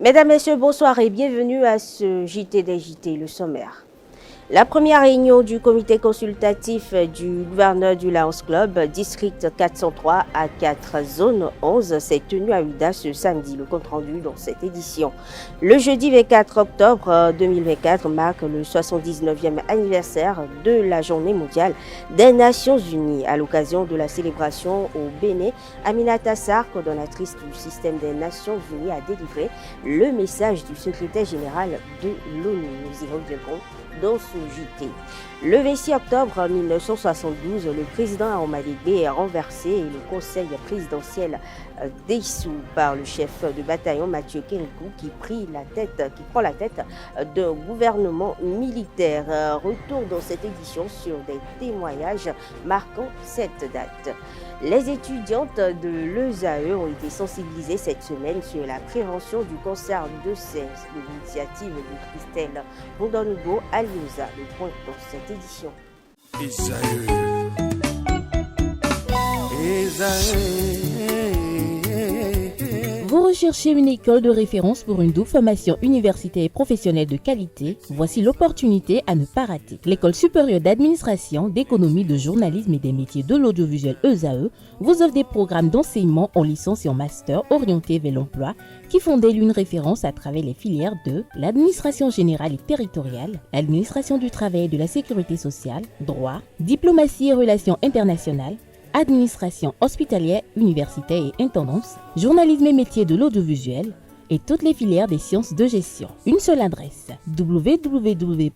Mesdames, Messieurs, bonsoir et bienvenue à ce JT des JT, le sommaire. La première réunion du comité consultatif du gouverneur du Lions Club, district 403 à 4 zone 11, s'est tenue à Ouidah ce samedi. Le compte-rendu dans cette édition. Le jeudi 24 octobre 2024 marque le 79e anniversaire de la Journée mondiale des Nations Unies. À l'occasion de la célébration au Bénin, Aminata Sarr, coordonnatrice du système des Nations Unies, a délivré le message du secrétaire général de l'ONU. Nous y reviendrons dans ce JT. Le 26 octobre 1972, le président Ahmadé est renversé et le conseil présidentiel dissous par le chef de bataillon Mathieu Kérékou qui prend la tête d'un gouvernement militaire. Retour dans cette édition sur des témoignages marquant cette date. Les étudiantes de l'ESAE ont été sensibilisées cette semaine sur la prévention du cancer de sein de l'initiative de Christelle Rondon-Hugo Aliosa. Le point dans cette édition. Vous recherchez une école de référence pour une double formation universitaire et professionnelle de qualité? Voici l'opportunité à ne pas rater. L'École supérieure d'administration, d'économie, de journalisme et des métiers de l'audiovisuel ESAE vous offre des programmes d'enseignement en licence et en master orientés vers l'emploi qui font d'elle une référence à travers les filières de l'administration générale et territoriale, l'administration du travail et de la sécurité sociale, droit, diplomatie et relations internationales, administration hospitalière, universitaire et intendance, journalisme et métiers de l'audiovisuel et toutes les filières des sciences de gestion. Une seule adresse, www.esae.bj.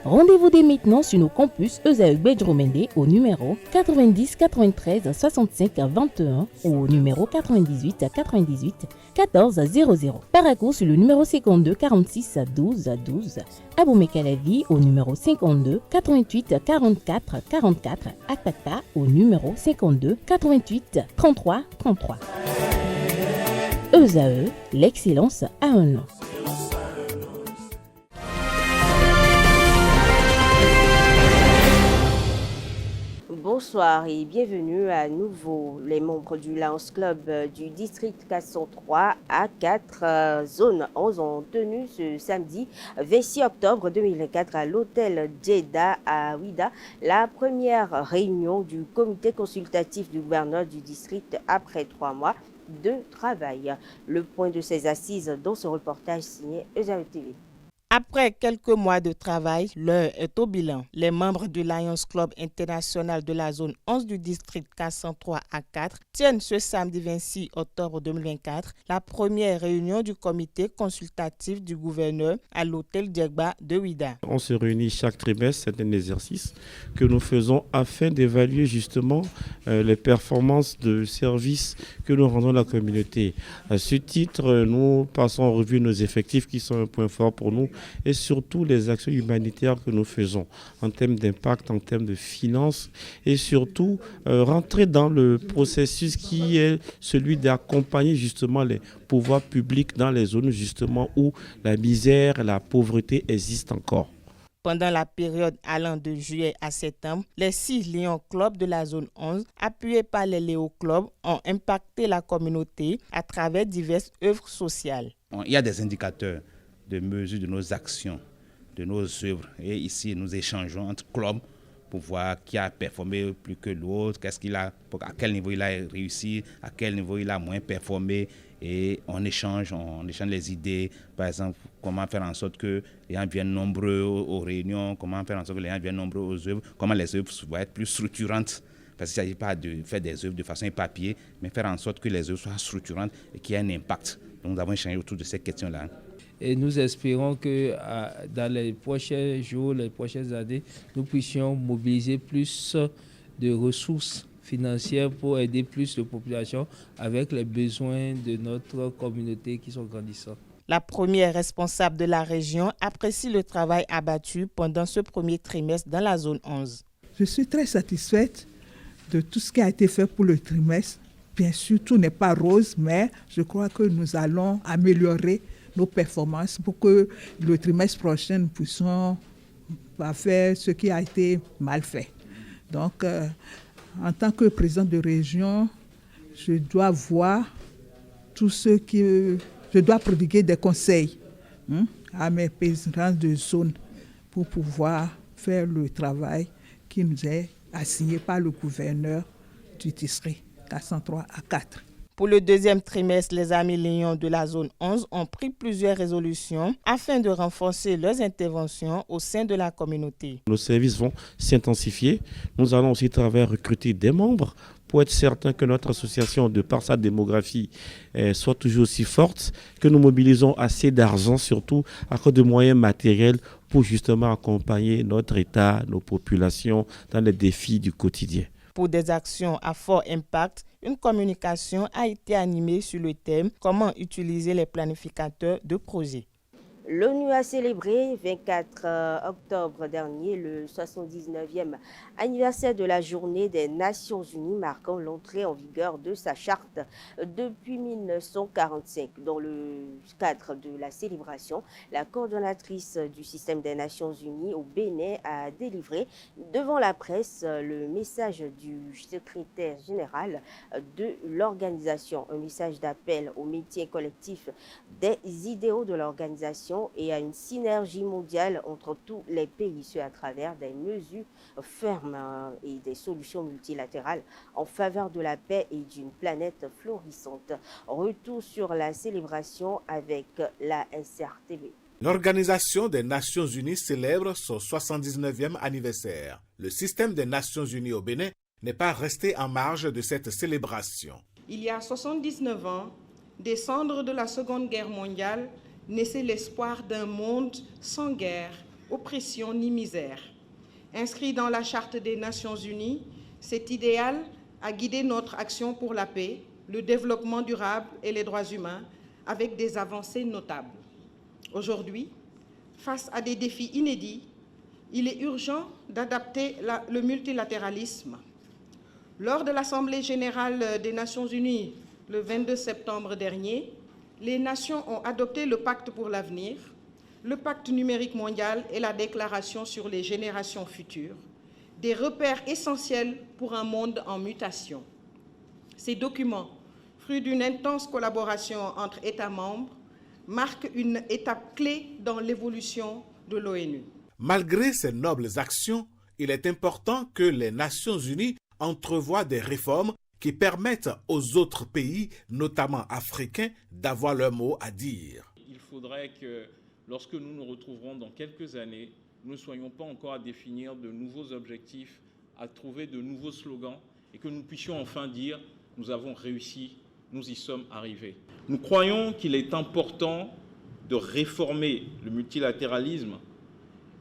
Rendez-vous dès maintenant sur nos campus ESAE Bedjromende au numéro 90 93 65 21 ou au numéro 98 98 14 00. Paracourt sur le numéro 52 46 12 12. Aboumé-Calavi au numéro 52 88 44 44. Akpata au numéro 52 88 33 33. ESAE, l'excellence à un nom. Bonsoir et bienvenue à nouveau les membres du Lions Club du district 403 à 4 zone 11 ont tenu ce samedi 26 octobre 2024 à l'hôtel Jeddah à Ouidah la première réunion du comité consultatif du gouverneur du district après 3 mois de travail. Le point de ces assises dans ce reportage signé ESAE TV. Après quelques mois de travail, l'heure est au bilan. Les membres du Lions Club international de la zone 11 du district 403 à 4 tiennent ce samedi 26 octobre 2024 la première réunion du comité consultatif du gouverneur à l'hôtel Djegba de Ouidah. On se réunit chaque trimestre, c'est un exercice que nous faisons afin d'évaluer justement les performances de services que nous rendons à la communauté. À ce titre, nous passons en revue nos effectifs qui sont un point fort pour nous et surtout les actions humanitaires que nous faisons en termes d'impact, en termes de finances et surtout rentrer dans le processus qui est celui d'accompagner justement les pouvoirs publics dans les zones justement où la misère et la pauvreté existent encore. Pendant la période allant de juillet à septembre, les 6 Lions Club de la zone 11, appuyés par les Léo Club, ont impacté la communauté à travers diverses œuvres sociales. Il y a des indicateurs de mesure de nos actions, de nos œuvres. Et ici, nous échangeons entre clubs pour voir qui a performé plus que l'autre, à quel niveau il a réussi, à quel niveau il a moins performé. Et on échange les idées. Par exemple, comment faire en sorte que les gens viennent nombreux aux réunions, comment faire en sorte que les gens viennent nombreux aux œuvres, comment les œuvres vont être plus structurantes. Parce qu'il ne s'agit pas de faire des œuvres de façon éparpillée, mais faire en sorte que les œuvres soient structurantes et qu'il y ait un impact. Donc nous avons échangé autour de ces questions-là. Et nous espérons que dans les prochains jours, les prochaines années, nous puissions mobiliser plus de ressources financières pour aider plus de populations avec les besoins de notre communauté qui sont grandissants. La première responsable de la région apprécie le travail abattu pendant ce premier trimestre dans la zone 11. Je suis très satisfaite de tout ce qui a été fait pour le trimestre. Bien sûr, tout n'est pas rose, mais je crois que nous allons améliorer nos performances pour que le trimestre prochain, nous puissions faire ce qui a été mal fait. Donc, en tant que président de région, je dois voir tout ce je dois prodiguer des conseils à mes présidents de zone pour pouvoir faire le travail qui nous est assigné par le gouverneur du district 403 à 4. Pour le deuxième trimestre, les Amis Lions de la zone 11 ont pris plusieurs résolutions afin de renforcer leurs interventions au sein de la communauté. Nos services vont s'intensifier. Nous allons aussi travailler à recruter des membres pour être certain que notre association, de par sa démographie, soit toujours aussi forte, que nous mobilisons assez d'argent, surtout à cause de moyens matériels, pour justement accompagner notre État, nos populations dans les défis du quotidien. Pour des actions à fort impact, une communication a été animée sur le thème « Comment utiliser les planificateurs de projets ». L'ONU a célébré 24 octobre dernier le 79e anniversaire de la Journée des Nations Unies, marquant l'entrée en vigueur de sa charte depuis 1945. Dans le cadre de la célébration, la coordonnatrice du système des Nations Unies au Bénin a délivré devant la presse le message du secrétaire général de l'organisation, un message d'appel au maintien collectif des idéaux de l'organisation et à une synergie mondiale entre tous les pays, ce à travers des mesures fermes et des solutions multilatérales en faveur de la paix et d'une planète florissante. Retour sur la célébration avec la SRTV. L'Organisation des Nations Unies célèbre son 79e anniversaire. Le système des Nations Unies au Bénin n'est pas resté en marge de cette célébration. Il y a 79 ans, des cendres de la Seconde Guerre mondiale, naissait l'espoir d'un monde sans guerre, oppression ni misère. Inscrit dans la Charte des Nations Unies, cet idéal a guidé notre action pour la paix, le développement durable et les droits humains, avec des avancées notables. Aujourd'hui, face à des défis inédits, il est urgent d'adapter le multilatéralisme. Lors de l'Assemblée générale des Nations Unies, le 22 septembre dernier, les nations ont adopté le Pacte pour l'avenir, le Pacte numérique mondial et la Déclaration sur les générations futures, des repères essentiels pour un monde en mutation. Ces documents, fruits d'une intense collaboration entre États membres, marquent une étape clé dans l'évolution de l'ONU. Malgré ces nobles actions, il est important que les Nations Unies entrevoient des réformes qui permettent aux autres pays, notamment africains, d'avoir leur mot à dire. Il faudrait que, lorsque nous nous retrouverons dans quelques années, nous ne soyons pas encore à définir de nouveaux objectifs, à trouver de nouveaux slogans, et que nous puissions enfin dire « nous avons réussi, nous y sommes arrivés ». Nous croyons qu'il est important de réformer le multilatéralisme,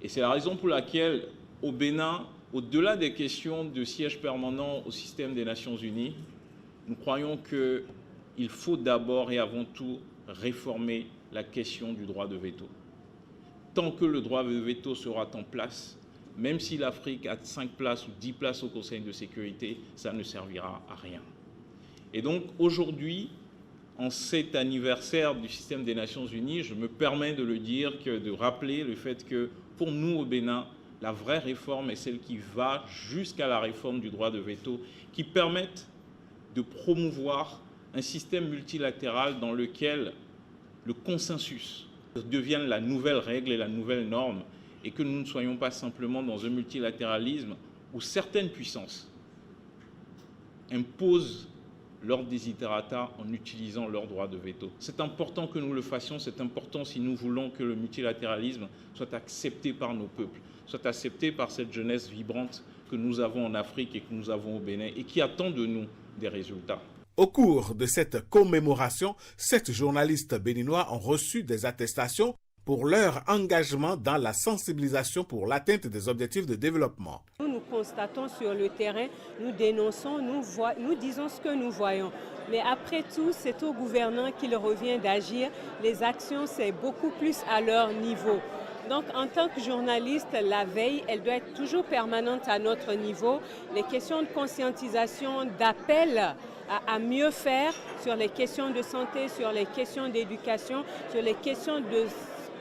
et c'est la raison pour laquelle, au Bénin, au-delà des questions de siège permanent au système des Nations Unies, nous croyons qu'il faut d'abord et avant tout réformer la question du droit de veto. Tant que le droit de veto sera en place, même si l'Afrique a 5 places ou 10 places au Conseil de sécurité, ça ne servira à rien. Et donc aujourd'hui, en cet anniversaire du système des Nations Unies, je me permets de le dire, de rappeler le fait que pour nous au Bénin, la vraie réforme est celle qui va jusqu'à la réforme du droit de veto, qui permette de promouvoir un système multilatéral dans lequel le consensus devienne la nouvelle règle et la nouvelle norme, et que nous ne soyons pas simplement dans un multilatéralisme où certaines puissances imposent leur desiderata en utilisant leur droit de veto. C'est important que nous le fassions, c'est important si nous voulons que le multilatéralisme soit accepté par nos peuples, soit accepté par cette jeunesse vibrante que nous avons en Afrique et que nous avons au Bénin et qui attend de nous des résultats. Au cours de cette commémoration, 7 journalistes béninois ont reçu des attestations pour leur engagement dans la sensibilisation pour l'atteinte des objectifs de développement. Nous constatons sur le terrain, nous dénonçons, nous disons ce que nous voyons. Mais après tout, c'est aux gouvernants qu'il revient d'agir. Les actions, c'est beaucoup plus à leur niveau. Donc, en tant que journaliste, la veille, elle doit être toujours permanente à notre niveau. Les questions de conscientisation, d'appel à mieux faire sur les questions de santé, sur les questions d'éducation, sur les questions de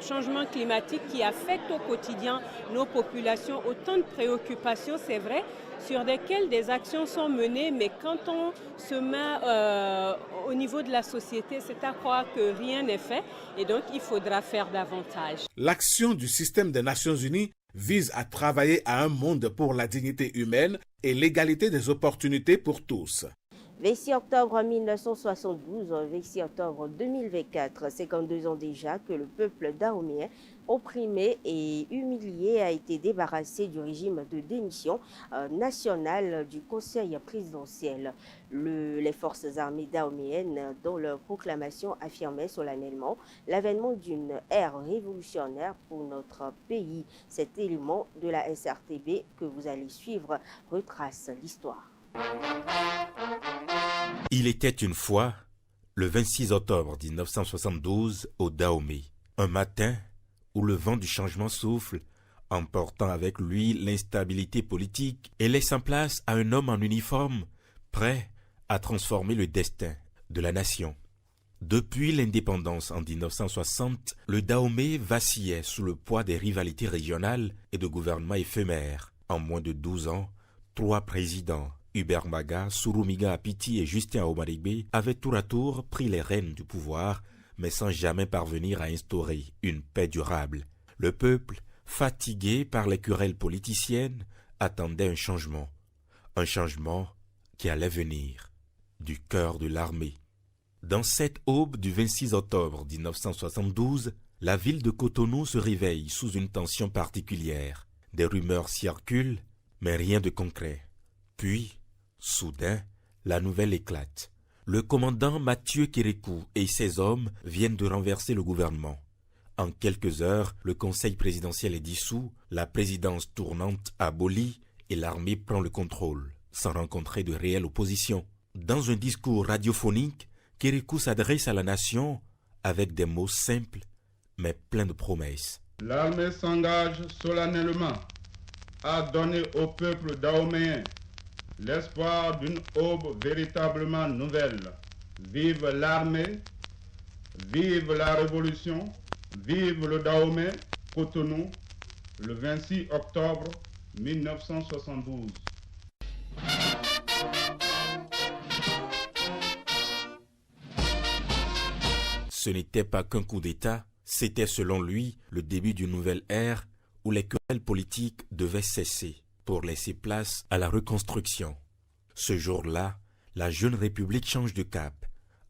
changement climatique qui affectent au quotidien nos populations. Autant de préoccupations, c'est vrai, sur lesquelles des actions sont menées, mais quand on se met au niveau de la société, c'est à croire que rien n'est fait et donc il faudra faire davantage. L'action du système des Nations Unies vise à travailler à un monde pour la dignité humaine et l'égalité des opportunités pour tous. 26 octobre 1972, 26 octobre 2024, 52 ans déjà que le peuple dahoméen, opprimé et humilié, a été débarrassé du régime de démission nationale du Conseil présidentiel. Les forces armées dahoméennes, dont leur proclamation affirmait solennellement l'avènement d'une ère révolutionnaire pour notre pays. Cet élément de la SRTB que vous allez suivre retrace l'histoire. Il était une fois, le 26 octobre 1972, au Dahomey, un matin où le vent du changement souffle, emportant avec lui l'instabilité politique et laissant place à un homme en uniforme, prêt à transformer le destin de la nation. Depuis l'indépendance en 1960, le Dahomey vacillait sous le poids des rivalités régionales et de gouvernements éphémères. En moins de 12 ans, 3 présidents, Hubert Maga, Souroumiga Apiti et Justin Aomarigbe, avaient tour à tour pris les rênes du pouvoir, mais sans jamais parvenir à instaurer une paix durable. Le peuple, fatigué par les querelles politiciennes, attendait un changement qui allait venir du cœur de l'armée. Dans cette aube du 26 octobre 1972, la ville de Cotonou se réveille sous une tension particulière. Des rumeurs circulent, mais rien de concret. Puis, soudain, la nouvelle éclate. Le commandant Mathieu Kérékou et ses hommes viennent de renverser le gouvernement. En quelques heures, le conseil présidentiel est dissous, la présidence tournante abolie et l'armée prend le contrôle, sans rencontrer de réelle opposition. Dans un discours radiophonique, Kérékou s'adresse à la nation avec des mots simples, mais pleins de promesses. L'armée s'engage solennellement à donner au peuple dahoméen l'espoir d'une aube véritablement nouvelle. Vive l'armée, vive la révolution, vive le Dahomey, Cotonou, le 26 octobre 1972. Ce n'était pas qu'un coup d'État, c'était selon lui le début d'une nouvelle ère où les querelles politiques devaient cesser pour laisser place à la reconstruction. Ce jour-là, la jeune République change de cap.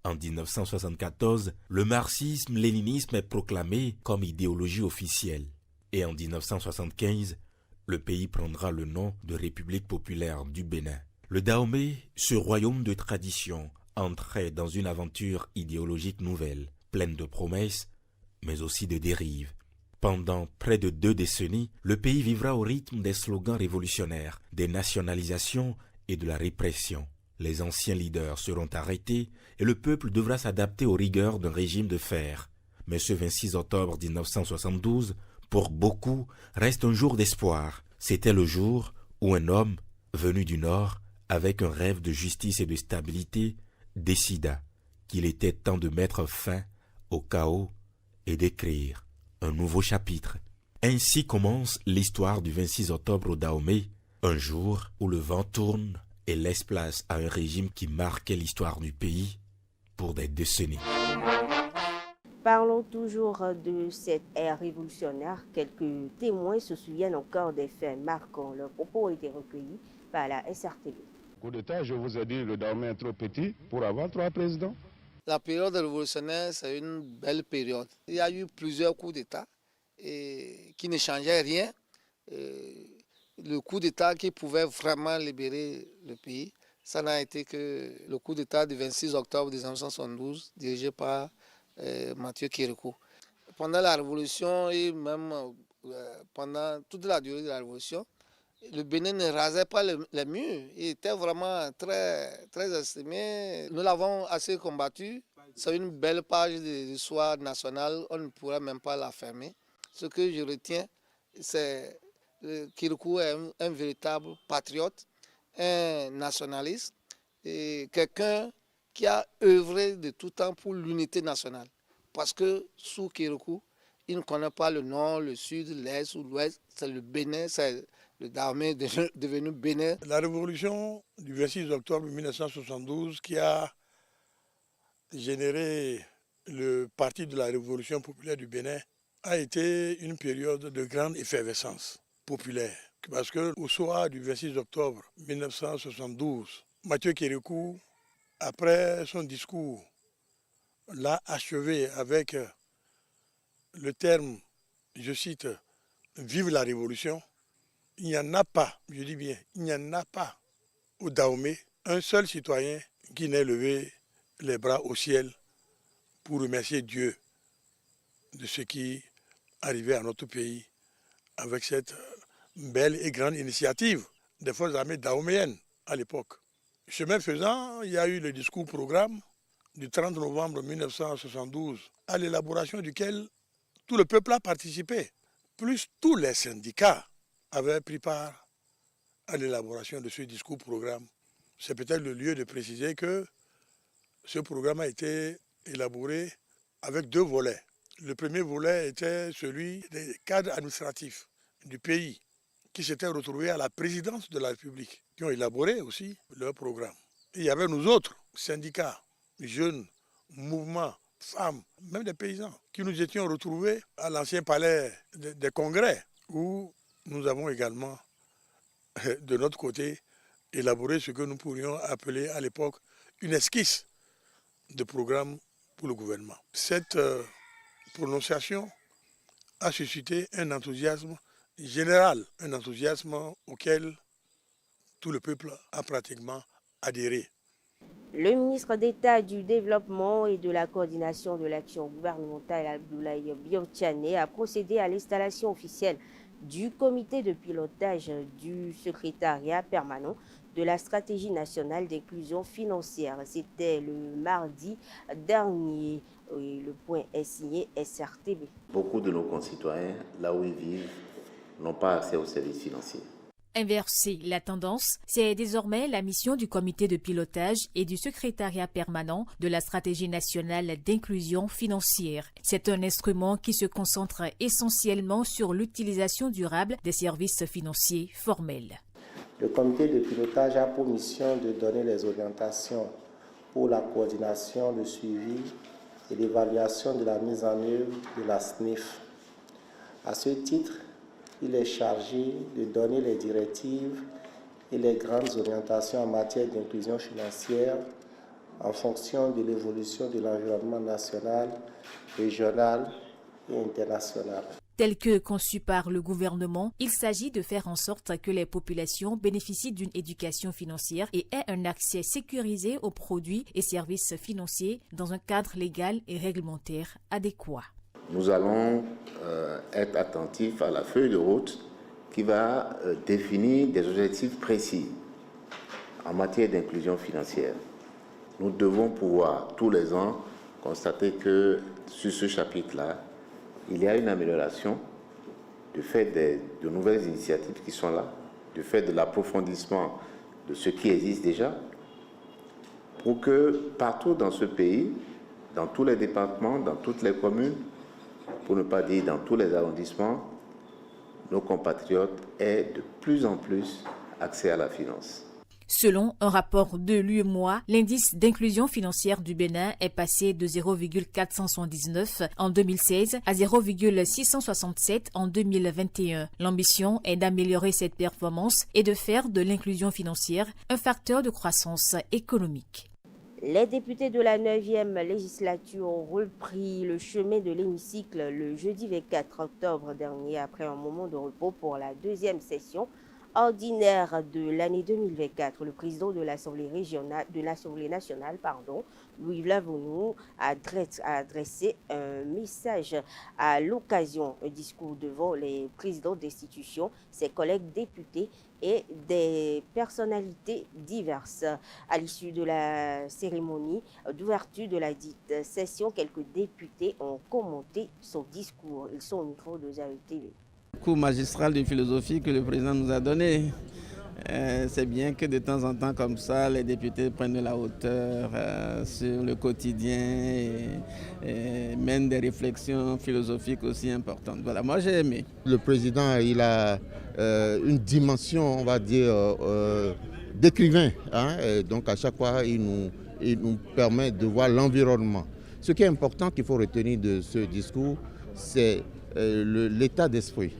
En 1974, le marxisme-léninisme est proclamé comme idéologie officielle. Et en 1975, le pays prendra le nom de République populaire du Bénin. Le Dahomey, ce royaume de tradition, entrait dans une aventure idéologique nouvelle, pleine de promesses, mais aussi de dérives. Pendant près de 2 décennies, le pays vivra au rythme des slogans révolutionnaires, des nationalisations et de la répression. Les anciens leaders seront arrêtés et le peuple devra s'adapter aux rigueurs d'un régime de fer. Mais ce 26 octobre 1972, pour beaucoup, reste un jour d'espoir. C'était le jour où un homme, venu du Nord, avec un rêve de justice et de stabilité, décida qu'il était temps de mettre fin au chaos et d'écrire un nouveau chapitre. Ainsi commence l'histoire du 26 octobre au Dahomey, un jour où le vent tourne et laisse place à un régime qui marquait l'histoire du pays pour des décennies. Parlons toujours de cette ère révolutionnaire. Quelques témoins se souviennent encore des faits marquants. Leurs propos ont été recueillis par la SRTB. Coup d'État, je vous ai dit, le Dahomey est trop petit pour avoir 3 présidents. La période révolutionnaire, c'est une belle période. Il y a eu plusieurs coups d'État qui ne changeaient rien. Le coup d'État qui pouvait vraiment libérer le pays, ça n'a été que le coup d'État du 26 octobre 1972, dirigé par Mathieu Kérékou. Pendant la Révolution et même pendant toute la durée de la Révolution, le Bénin ne rasait pas les murs. Il était vraiment très, très estimé. Nous l'avons assez combattu. C'est une belle page de l'histoire nationale. On ne pourrait même pas la fermer. Ce que je retiens, c'est que Kérékou est un véritable patriote, un nationaliste et quelqu'un qui a œuvré de tout temps pour l'unité nationale. Parce que sous Kérékou, il ne connaît pas le nord, le sud, l'est ou l'ouest. C'est le Bénin, c'est le Dahomey devenu Bénin. La révolution du 26 octobre 1972 qui a généré le Parti de la Révolution populaire du Bénin a été une période de grande effervescence populaire. Parce qu'au soir du 26 octobre 1972, Mathieu Kérékou, après son discours, l'a achevé avec le terme, je cite, « Vive la Révolution ». Il n'y en a pas, je dis bien, il n'y en a pas au Dahomey un seul citoyen qui n'ait levé les bras au ciel pour remercier Dieu de ce qui arrivait à notre pays avec cette belle et grande initiative des forces armées dahoméennes à l'époque. Chemin faisant, il y a eu le discours programme du 30 novembre 1972, à l'élaboration duquel tout le peuple a participé, plus tous les syndicats avaient pris part à l'élaboration de ce discours programme. C'est peut-être le lieu de préciser que ce programme a été élaboré avec deux volets. Le premier volet était celui des cadres administratifs du pays qui s'étaient retrouvés à la présidence de la République, qui ont élaboré aussi leur programme. Et il y avait nous autres, syndicats, jeunes, mouvements, femmes, même des paysans, qui nous étions retrouvés à l'ancien palais des congrès, où nous avons également, de notre côté, élaboré ce que nous pourrions appeler à l'époque une esquisse de programme pour le gouvernement. Cette prononciation a suscité un enthousiasme général, un enthousiasme auquel tout le peuple a pratiquement adhéré. Le ministre d'État du Développement et de la Coordination de l'action gouvernementale, Abdoulaye Biotchane, a procédé à l'installation officielle du comité de pilotage du secrétariat permanent de la stratégie nationale d'inclusion financière. C'était le mardi dernier. Et le point est signé SRTV. Beaucoup de nos concitoyens, là où ils vivent, n'ont pas accès aux services financiers. Inverser la tendance, c'est désormais la mission du comité de pilotage et du secrétariat permanent de la stratégie nationale d'inclusion financière. C'est un instrument qui se concentre essentiellement sur l'utilisation durable des services financiers formels. Le comité de pilotage a pour mission de donner les orientations pour la coordination, le suivi et l'évaluation de la mise en œuvre de la SNIF. À ce titre, il est chargé de donner les directives et les grandes orientations en matière d'inclusion financière en fonction de l'évolution de l'environnement national, régional et international. Tel que conçu par le gouvernement, il s'agit de faire en sorte que les populations bénéficient d'une éducation financière et aient un accès sécurisé aux produits et services financiers dans un cadre légal et réglementaire adéquat. Nous allons être attentifs à la feuille de route qui va définir des objectifs précis en matière d'inclusion financière. Nous devons pouvoir tous les ans constater que sur ce chapitre-là, il y a une amélioration du fait de nouvelles initiatives qui sont là, du fait de l'approfondissement de ce qui existe déjà, pour que partout dans ce pays, dans tous les départements, dans toutes les communes, pour ne pas dire dans tous les arrondissements, nos compatriotes aient de plus en plus accès à la finance. Selon un rapport de l'UEMOA, l'indice d'inclusion financière du Bénin est passé de 0,479 en 2016 à 0,667 en 2021. L'ambition est d'améliorer cette performance et de faire de l'inclusion financière un facteur de croissance économique. Les députés de la 9e législature ont repris le chemin de l'hémicycle le jeudi 24 octobre dernier après un moment de repos pour la deuxième session ordinaire de l'année 2024. Le président de l'Assemblée nationale, Louis Vlavonou, a adressé un message à l'occasion, un discours devant les présidents d'institutions, ses collègues députés et des personnalités diverses. À l'issue de la cérémonie d'ouverture de la dite session, quelques députés ont commenté son discours. Ils sont au micro de Zaï TV. Cours magistral de philosophie que le président nous a donné. C'est bien que de temps en temps comme ça, les députés prennent de la hauteur sur le quotidien et mènent des réflexions philosophiques aussi importantes. Voilà, moi j'ai aimé. Le président, il a une dimension, on va dire, d'écrivain. Hein, donc à chaque fois, il et nous permet de voir l'environnement. Ce qui est important qu'il faut retenir de ce discours, c'est l'état d'esprit,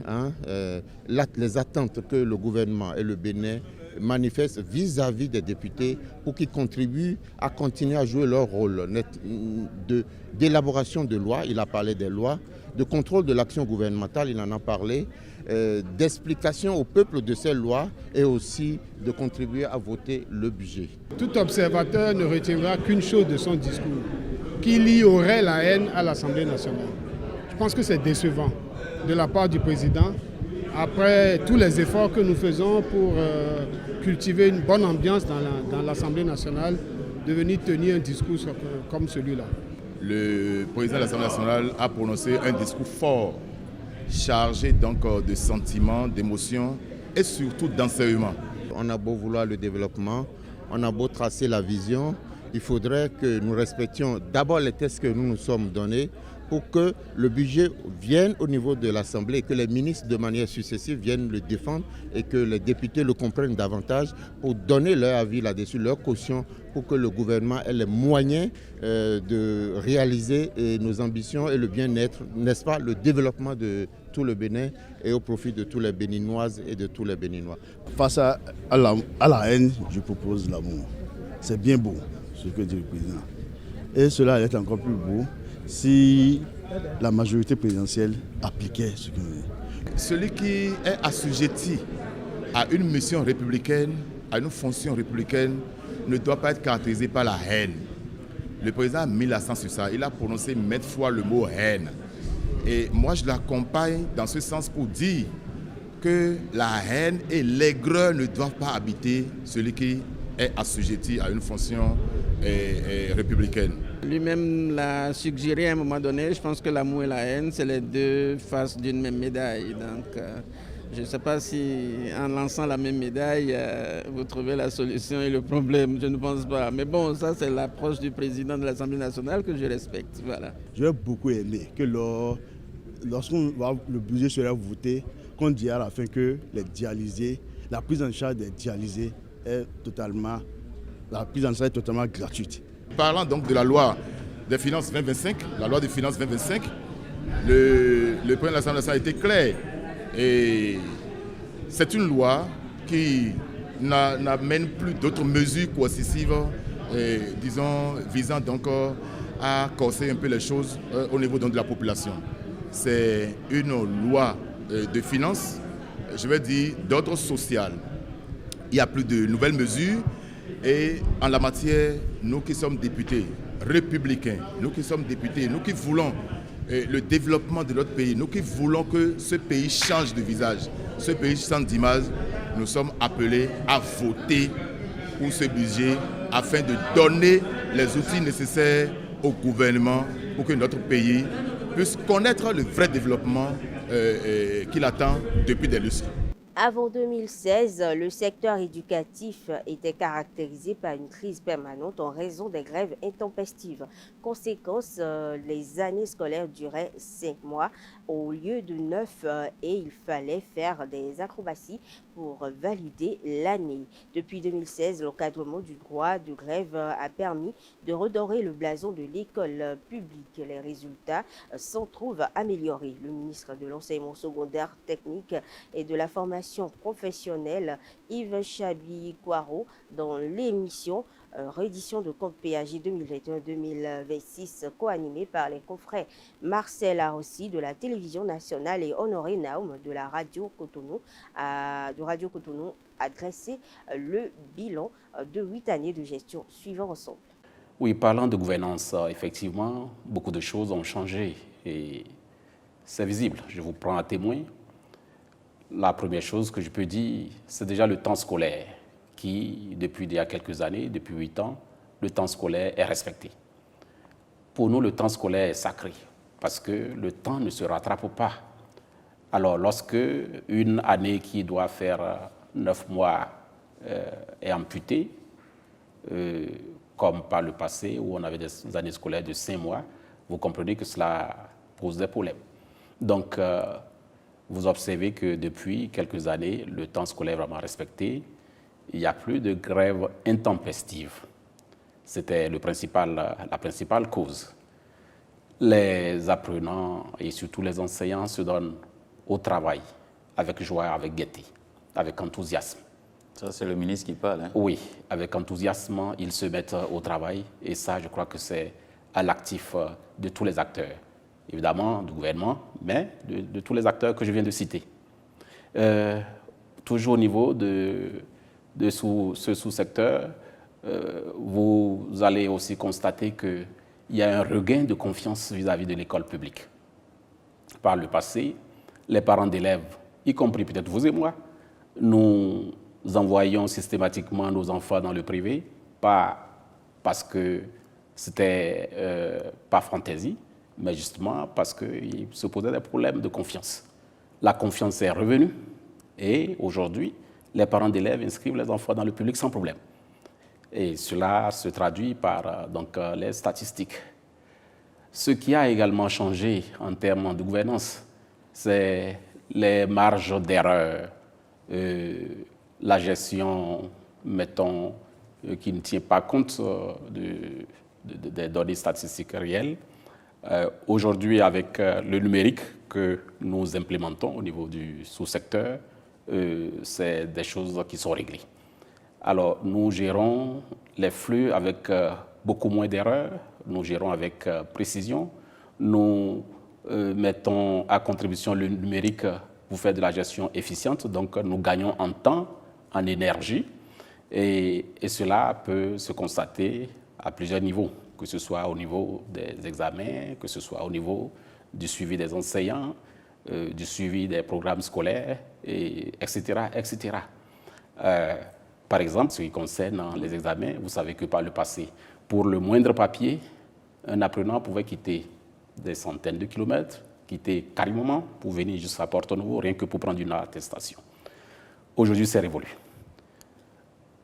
les attentes que le gouvernement et le Bénin manifestent vis-à-vis des députés pour qu'ils contribuent à continuer à jouer leur rôle d'élaboration de lois, il a parlé des lois, de contrôle de l'action gouvernementale, il en a parlé, d'explication au peuple de ces lois et aussi de contribuer à voter le budget. Tout observateur ne retiendra qu'une chose de son discours, qu'il y aurait la haine à l'Assemblée nationale. Je pense que c'est décevant de la part du président, après tous les efforts que nous faisons pour cultiver une bonne ambiance dans l'Assemblée nationale, de venir tenir un discours comme celui-là. Le président de l'Assemblée nationale a prononcé un discours fort, chargé donc de sentiments, d'émotions et surtout d'enseignement. On a beau vouloir le développement, on a beau tracer la vision, il faudrait que nous respections d'abord les textes que nous nous sommes donnés pour que le budget vienne au niveau de l'Assemblée et que les ministres de manière successive viennent le défendre et que les députés le comprennent davantage pour donner leur avis là-dessus, leur caution pour que le gouvernement ait les moyens de réaliser nos ambitions et le bien-être, n'est-ce pas, le développement de tout le Bénin et au profit de tous les Béninoises et de tous les Béninois. Face à la haine, je propose l'amour. C'est bien beau ce que dit le président. Et cela allait être encore plus beau si la majorité présidentielle appliquait ce que nous dit. Celui qui est assujetti à une mission républicaine, à une fonction républicaine, ne doit pas être caractérisé par la haine. Le président a mis l'accent sur ça. Il a prononcé maintes fois le mot haine. Et moi, je l'accompagne dans ce sens pour dire que la haine et l'aigreur ne doivent pas habiter celui qui est assujetti à une fonction républicaine. Lui-même l'a suggéré à un moment donné. Je pense que l'amour et la haine, c'est les deux faces d'une même médaille. Donc, je ne sais pas si en lançant la même médaille, vous trouvez la solution et le problème. Je ne pense pas. Mais bon, ça, c'est l'approche du président de l'Assemblée nationale que je respecte. Voilà. J'aurais beaucoup aimé que le budget sera voté, qu'on dise à la fin que les dialysés, la prise en charge des dialysés est totalement gratuite. Parlant donc de la loi des finances 2025, la loi des finances 2025, le président de l'Assemblée nationale a été clair. Et c'est une loi qui n'amène plus d'autres mesures coercitives, disons, visant donc à corser un peu les choses au niveau donc de la population. C'est une loi de finances, je vais dire, d'ordre social. Il n'y a plus de nouvelles mesures. Et en la matière, nous qui sommes députés républicains, nous qui sommes députés, nous qui voulons le développement de notre pays, nous qui voulons que ce pays change de visage, ce pays change d'image, nous sommes appelés à voter pour ce budget afin de donner les outils nécessaires au gouvernement pour que notre pays puisse connaître le vrai développement qu'il attend depuis des lustres. Avant 2016, le secteur éducatif était caractérisé par une crise permanente en raison des grèves intempestives. Conséquence, les années scolaires duraient 5 mois au lieu de 9 et il fallait faire des acrobaties pour valider l'année. Depuis 2016, l'encadrement du droit de grève a permis de redorer le blason de l'école publique. Les résultats s'en trouvent améliorés. Le ministre de l'Enseignement secondaire technique et de la formation professionnelle, Yves Chabi-Kwaro, dans l'émission réédition de compte PAG 2021-2026 co-animée par les confrères Marcel Arossi de la télévision nationale et Honoré Naoum de la Radio Cotonou, a dressé le bilan de 8 années de gestion. Suivant ensemble. Oui, parlant de gouvernance, effectivement, beaucoup de choses ont changé et c'est visible. Je vous prends à témoin. La première chose que je peux dire, c'est déjà le temps scolaire qui, depuis il y a quelques années, depuis 8 ans, le temps scolaire est respecté. Pour nous, le temps scolaire est sacré parce que le temps ne se rattrape pas. Alors, lorsque une année qui doit faire 9 mois est amputée, comme par le passé où on avait des années scolaires de 5 mois, vous comprenez que cela pose des problèmes. Donc, vous observez que depuis quelques années, le temps scolaire est vraiment respecté. Il n'y a plus de grève intempestive. C'était la principale cause. Les apprenants et surtout les enseignants se donnent au travail avec joie, avec gaieté, avec enthousiasme. Ça, c'est le ministre qui parle. Hein? Oui, avec enthousiasme, ils se mettent au travail et ça, je crois que c'est à l'actif de tous les acteurs. Évidemment, du gouvernement, mais de tous les acteurs que je viens de citer. Toujours au niveau de ce sous-secteur, vous allez aussi constater qu'il y a un regain de confiance vis-à-vis de l'école publique. Par le passé, les parents d'élèves, y compris peut-être vous et moi, nous envoyions systématiquement nos enfants dans le privé, pas parce que c'était pas fantaisie, mais justement parce qu'il se posait des problèmes de confiance. La confiance est revenue et aujourd'hui, les parents d'élèves inscrivent les enfants dans le public sans problème. Et cela se traduit par les statistiques. Ce qui a également changé en termes de gouvernance, c'est les marges d'erreur, la gestion, mettons, qui ne tient pas compte des données statistiques réelles. Aujourd'hui, avec le numérique que nous implémentons au niveau du sous-secteur, c'est des choses qui sont réglées. Alors, nous gérons les flux avec beaucoup moins d'erreurs, nous gérons avec précision, nous mettons à contribution le numérique pour faire de la gestion efficiente, donc nous gagnons en temps, en énergie, et cela peut se constater à plusieurs niveaux, que ce soit au niveau des examens, que ce soit au niveau du suivi des enseignants, du suivi des programmes scolaires, etc. etc. Par exemple, ce qui concerne les examens, vous savez que par le passé, pour le moindre papier, un apprenant pouvait quitter des centaines de kilomètres, quitter carrément pour venir jusqu'à Porto-Novo, rien que pour prendre une attestation. Aujourd'hui, c'est révolu.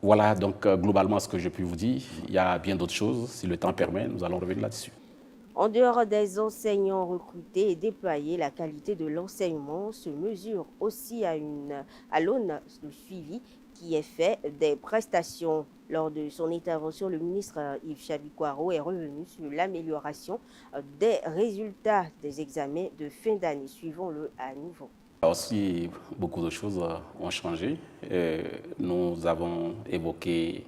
Voilà donc globalement ce que je puis vous dire. Il y a bien d'autres choses. Si le temps permet, nous allons revenir là-dessus. En dehors des enseignants recrutés et déployés, la qualité de l'enseignement se mesure aussi à l'aune du suivi qui est fait des prestations. Lors de son intervention, le ministre Yves Chabi-Quaro est revenu sur l'amélioration des résultats des examens de fin d'année. Suivons-le à nouveau. Aussi, beaucoup de choses ont changé. Nous avons évoqué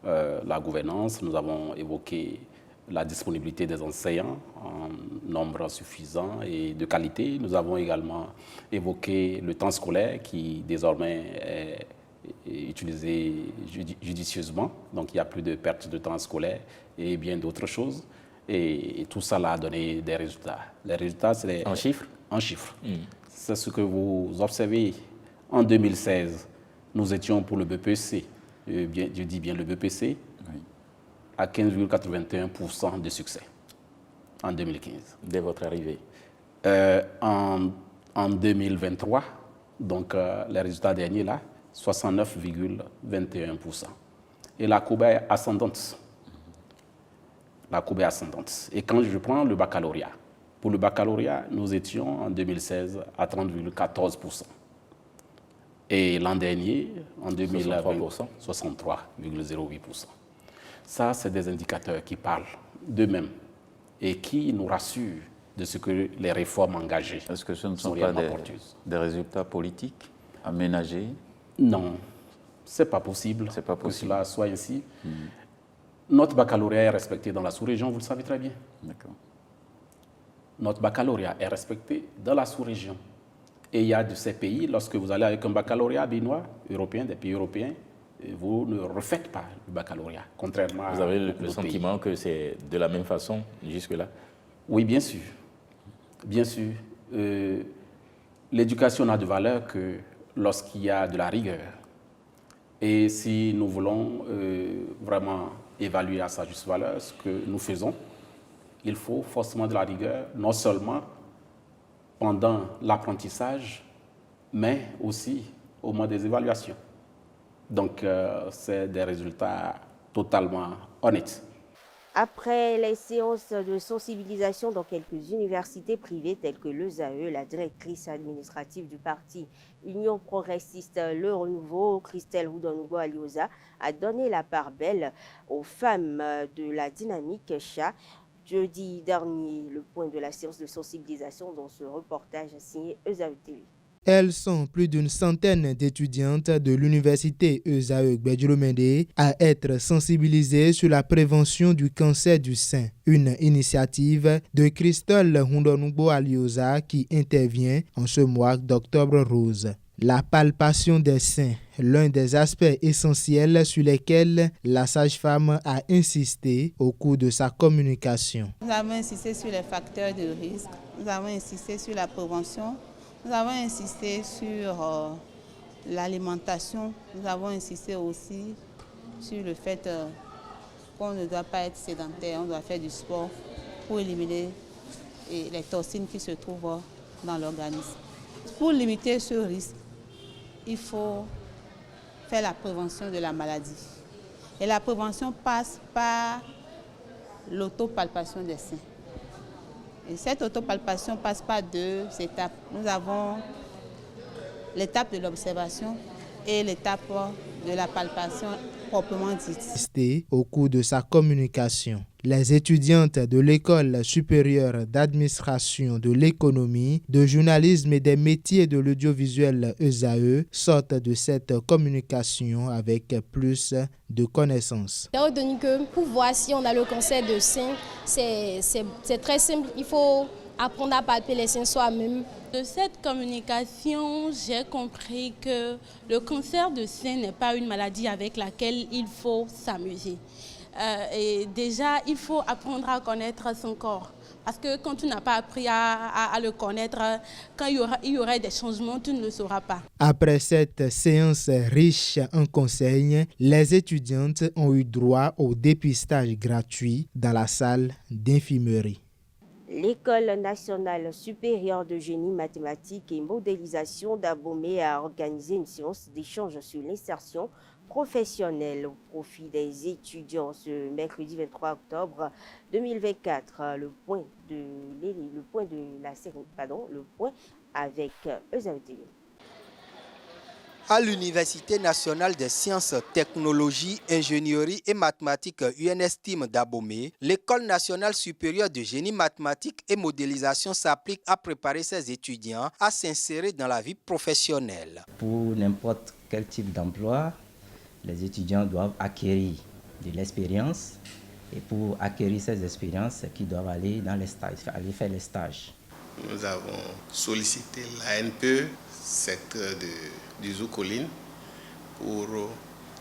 la gouvernance, nous avons évoqué la disponibilité des enseignants en nombre suffisant et de qualité. Nous avons également évoqué le temps scolaire qui désormais est utilisé judicieusement, donc il n'y a plus de perte de temps scolaire et bien d'autres choses. Et tout ça a donné des résultats. Les résultats, c'est en chiffres? En chiffres. C'est ce que vous observez. En 2016, nous étions pour le BPC, je dis bien le BPC, oui, à 15,81% de succès en 2015. Dès votre arrivée? En 2023, donc les résultats derniers là, 69,21%. Et la courbe est ascendante. La courbe est ascendante. Et quand je prends le baccalauréat, pour le baccalauréat, nous étions en 2016 à 30,14%. Et l'an dernier, en 2020, 63,08%. Ça, c'est des indicateurs qui parlent d'eux-mêmes et qui nous rassurent de ce que les réformes engagées sont. Est-ce que ce ne sont pas des résultats politiques aménagés? Non, ce n'est pas possible que cela soit ainsi. Notre baccalauréat est respecté dans la sous-région, vous le savez très bien. D'accord. Notre baccalauréat est respecté dans la sous-région. Et il y a de ces pays, lorsque vous allez avec un baccalauréat béninois, européen, des pays européens, vous ne refaites pas le baccalauréat, contrairement à... Vous avez le sentiment que c'est de la même façon jusque-là? Oui, bien sûr. Bien sûr. L'éducation n'a de valeur que lorsqu'il y a de la rigueur. Et si nous voulons vraiment évaluer à sa juste valeur ce que nous faisons, il faut forcément de la rigueur, non seulement pendant l'apprentissage, mais aussi au moment des évaluations. Donc, c'est des résultats totalement honnêtes. Après les séances de sensibilisation dans quelques universités privées telles que l'ESAE, la directrice administrative du parti Union progressiste Le Renouveau, Christelle Houdongo Alioza, a donné la part belle aux femmes de la dynamique CHA. Jeudi dernier, le point de la séance de sensibilisation dans ce reportage signé ESAE TV. Elles sont plus d'une centaine d'étudiantes de l'université ESAE Gbedjilomende à être sensibilisées sur la prévention du cancer du sein. Une initiative de Christelle Houdongo Alioza qui intervient en ce mois d'octobre rose. La palpation des seins, l'un des aspects essentiels sur lesquels la sage-femme a insisté au cours de sa communication. Nous avons insisté sur les facteurs de risque, nous avons insisté sur la prévention, nous avons insisté sur l'alimentation, nous avons insisté aussi sur le fait qu'on ne doit pas être sédentaire, on doit faire du sport pour éliminer les toxines qui se trouvent dans l'organisme. Pour limiter ce risque, il faut faire la prévention de la maladie. Et la prévention passe par l'autopalpation des seins. Et cette autopalpation passe par 2 étapes. Nous avons l'étape de l'observation et l'étape de la palpation proprement dite. Au cours de sa communication, les étudiantes de l'École supérieure d'administration de l'économie, de journalisme et des métiers de l'audiovisuel ESAE sortent de cette communication avec plus de connaissances. Pour voir si on a le cancer de sein, c'est très simple. Il faut apprendre à palper les seins soi-même. De cette communication, j'ai compris que le cancer de sein n'est pas une maladie avec laquelle il faut s'amuser. Et déjà, il faut apprendre à connaître son corps. Parce que quand tu n'as pas appris à le connaître, quand il y aura des changements, tu ne le sauras pas. Après cette séance riche en conseils, les étudiantes ont eu droit au dépistage gratuit dans la salle d'infirmerie. L'École nationale supérieure de génie mathématique et modélisation d'Abomey a organisé une séance d'échange sur l'insertion professionnelle au profit des étudiants ce mercredi 23 octobre 2024. Le point avec ESAE TV. À l'Université nationale des sciences, technologies, ingénierie et mathématiques UNSTIM d'Abomey, l'École nationale supérieure de génie mathématique et modélisation s'applique à préparer ses étudiants à s'insérer dans la vie professionnelle. Pour n'importe quel type d'emploi, les étudiants doivent acquérir de l'expérience. Et pour acquérir ces expériences, c'est qu'ils doivent aller dans les stages, aller faire les stages. Nous avons sollicité l'ANPE, secteur du Zoukoline, pour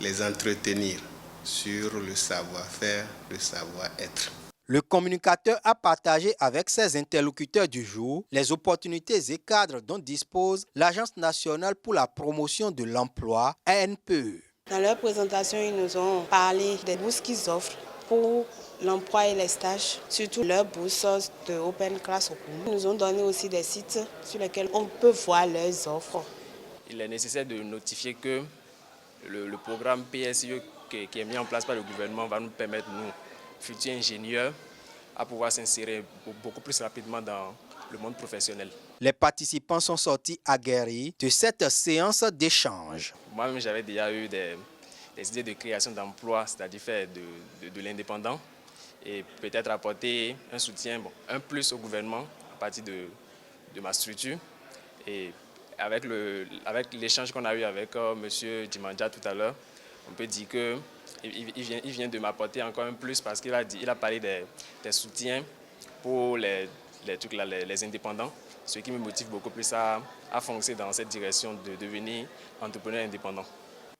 les entretenir sur le savoir-faire, le savoir-être. Le communicateur a partagé avec ses interlocuteurs du jour les opportunités et cadres dont dispose l'Agence nationale pour la promotion de l'emploi, ANPE. Dans leur présentation, ils nous ont parlé des bourses qu'ils offrent pour l'emploi et les stages, surtout leurs bourses de Open Classroom. Ils nous ont donné aussi des sites sur lesquels on peut voir leurs offres. Il est nécessaire de notifier que le programme PSE qui est mis en place par le gouvernement va nous permettre, nous, futurs ingénieurs, à pouvoir s'insérer beaucoup plus rapidement dans le monde professionnel. Les participants sont sortis aguerris de cette séance d'échange. Moi-même, j'avais déjà eu des idées de création d'emplois, c'est-à-dire faire de l'indépendant et peut-être apporter un soutien, un plus au gouvernement à partir de ma structure. Et avec l'échange qu'on a eu avec M. Dimandja tout à l'heure, on peut dire qu'il vient de m'apporter encore un plus parce qu'il a parlé des soutiens pour les indépendants, ce qui me motive beaucoup plus à foncer dans cette direction de devenir entrepreneur indépendant.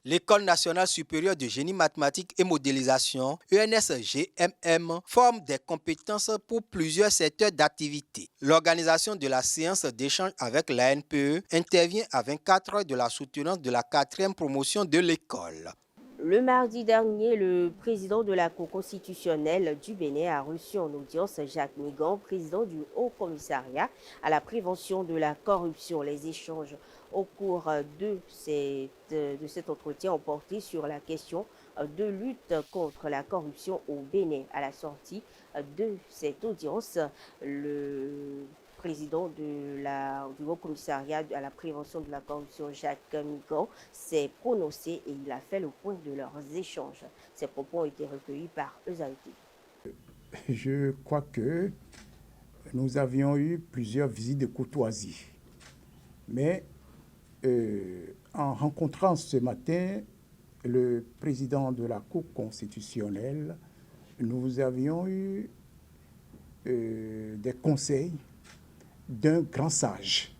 L'École nationale supérieure de génie mathématique et modélisation, ENSGMM, forme des compétences pour plusieurs secteurs d'activité. L'organisation de la séance d'échange avec l'ANPE intervient à 24 heures de la soutenance de la 4e promotion de l'école. Le mardi dernier, le président de la Cour constitutionnelle du Bénin a reçu en audience Jacques Migan, président du Haut Commissariat à la prévention de la corruption. Les échanges au cours de cet entretien ont porté sur la question de lutte contre la corruption au Bénin. À la sortie de cette audience, le président du Haut Commissariat à la prévention de la corruption, Jacques Migan, s'est prononcé et il a fait le point de leurs échanges. Ces propos ont été recueillis par Eusaïti. Je crois que nous avions eu plusieurs visites de courtoisie. Mais en rencontrant ce matin le président de la Cour constitutionnelle, nous avions eu des conseils d'un grand sage,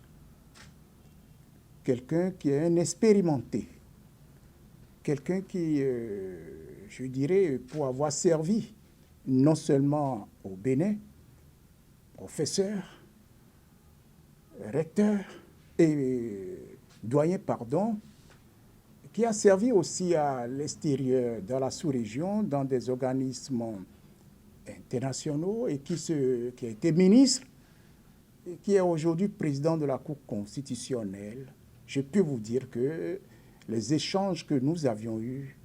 quelqu'un qui est un expérimenté, quelqu'un qui, je dirais, pour avoir servi non seulement au Bénin, professeur, recteur et doyen, qui a servi aussi à l'extérieur, dans la sous-région, dans des organismes internationaux et qui a été ministre, et qui est aujourd'hui président de la Cour constitutionnelle. Je peux vous dire que les échanges que nous avions eus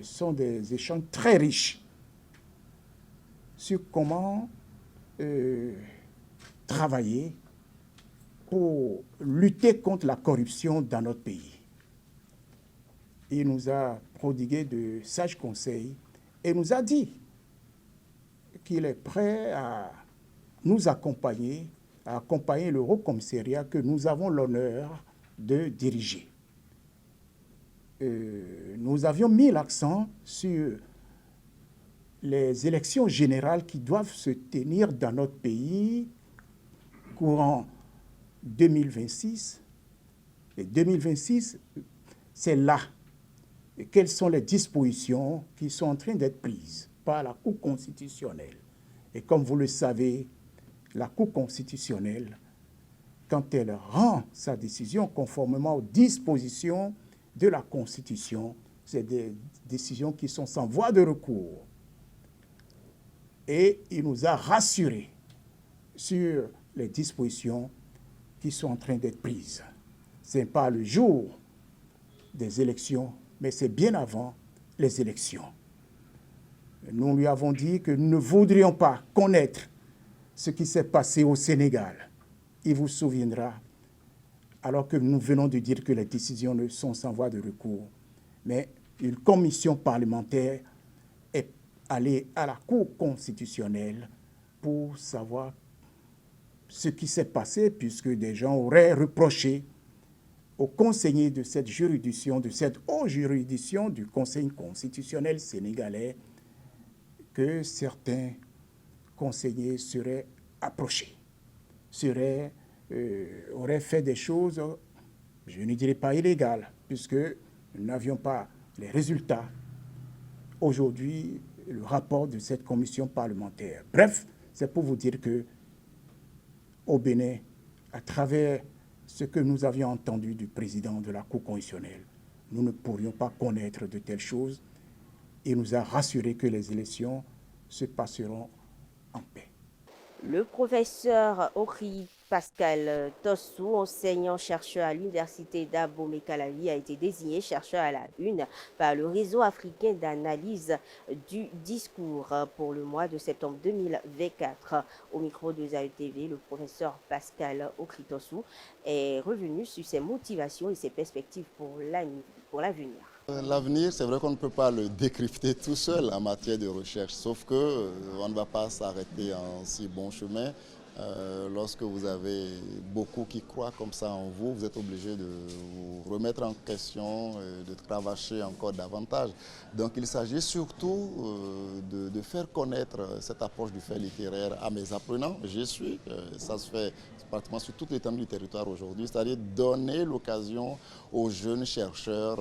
sont des échanges très riches sur comment travailler pour lutter contre la corruption dans notre pays. Il nous a prodigué de sages conseils et nous a dit qu'il est prêt à nous accompagner, à accompagner le Haut Commissariat que nous avons l'honneur de diriger. Nous avions mis l'accent sur les élections générales qui doivent se tenir dans notre pays courant 2026. Et 2026, c'est là. Et quelles sont les dispositions qui sont en train d'être prises par la Cour constitutionnelle. Et comme vous le savez, la Cour constitutionnelle, quand elle rend sa décision conformément aux dispositions de la Constitution, c'est des décisions qui sont sans voie de recours. Et il nous a rassurés sur les dispositions qui sont en train d'être prises. Ce n'est pas le jour des élections, mais c'est bien avant les élections. Nous lui avons dit que nous ne voudrions pas connaître ce qui s'est passé au Sénégal. Il vous souviendra, alors que nous venons de dire que les décisions ne sont sans voie de recours, mais une commission parlementaire est allée à la Cour constitutionnelle pour savoir ce qui s'est passé, puisque des gens auraient reproché aux conseillers de cette juridiction, de cette haute juridiction du Conseil constitutionnel sénégalais, que certains conseillers seraient approchés, auraient fait des choses, je ne dirais pas illégales, puisque nous n'avions pas les résultats. Aujourd'hui, le rapport de cette commission parlementaire. Bref, c'est pour vous dire que au Bénin, à travers ce que nous avions entendu du président de la Cour constitutionnelle, nous ne pourrions pas connaître de telles choses. Il nous a rassuré que les élections se passeront en paix. Le professeur Okri Pascal Tossou, enseignant-chercheur à l'université d'Abomey-Calavi, a été désigné chercheur à la une par le réseau africain d'analyse du discours pour le mois de septembre 2024. Au micro de Zaï TV, le professeur Pascal Okri Tossou est revenu sur ses motivations et ses perspectives pour l'avenir. L'avenir, c'est vrai qu'on ne peut pas le décrypter tout seul en matière de recherche, sauf qu'on ne va pas s'arrêter en si bon chemin. Lorsque vous avez beaucoup qui croient comme ça en vous, vous êtes obligé de vous remettre en question, de cravacher encore davantage. Donc il s'agit surtout de faire connaître cette approche du fait littéraire à mes apprenants. J'y suis, ça se fait pratiquement sur toute l'étendue du territoire aujourd'hui, c'est-à-dire donner l'occasion aux jeunes chercheurs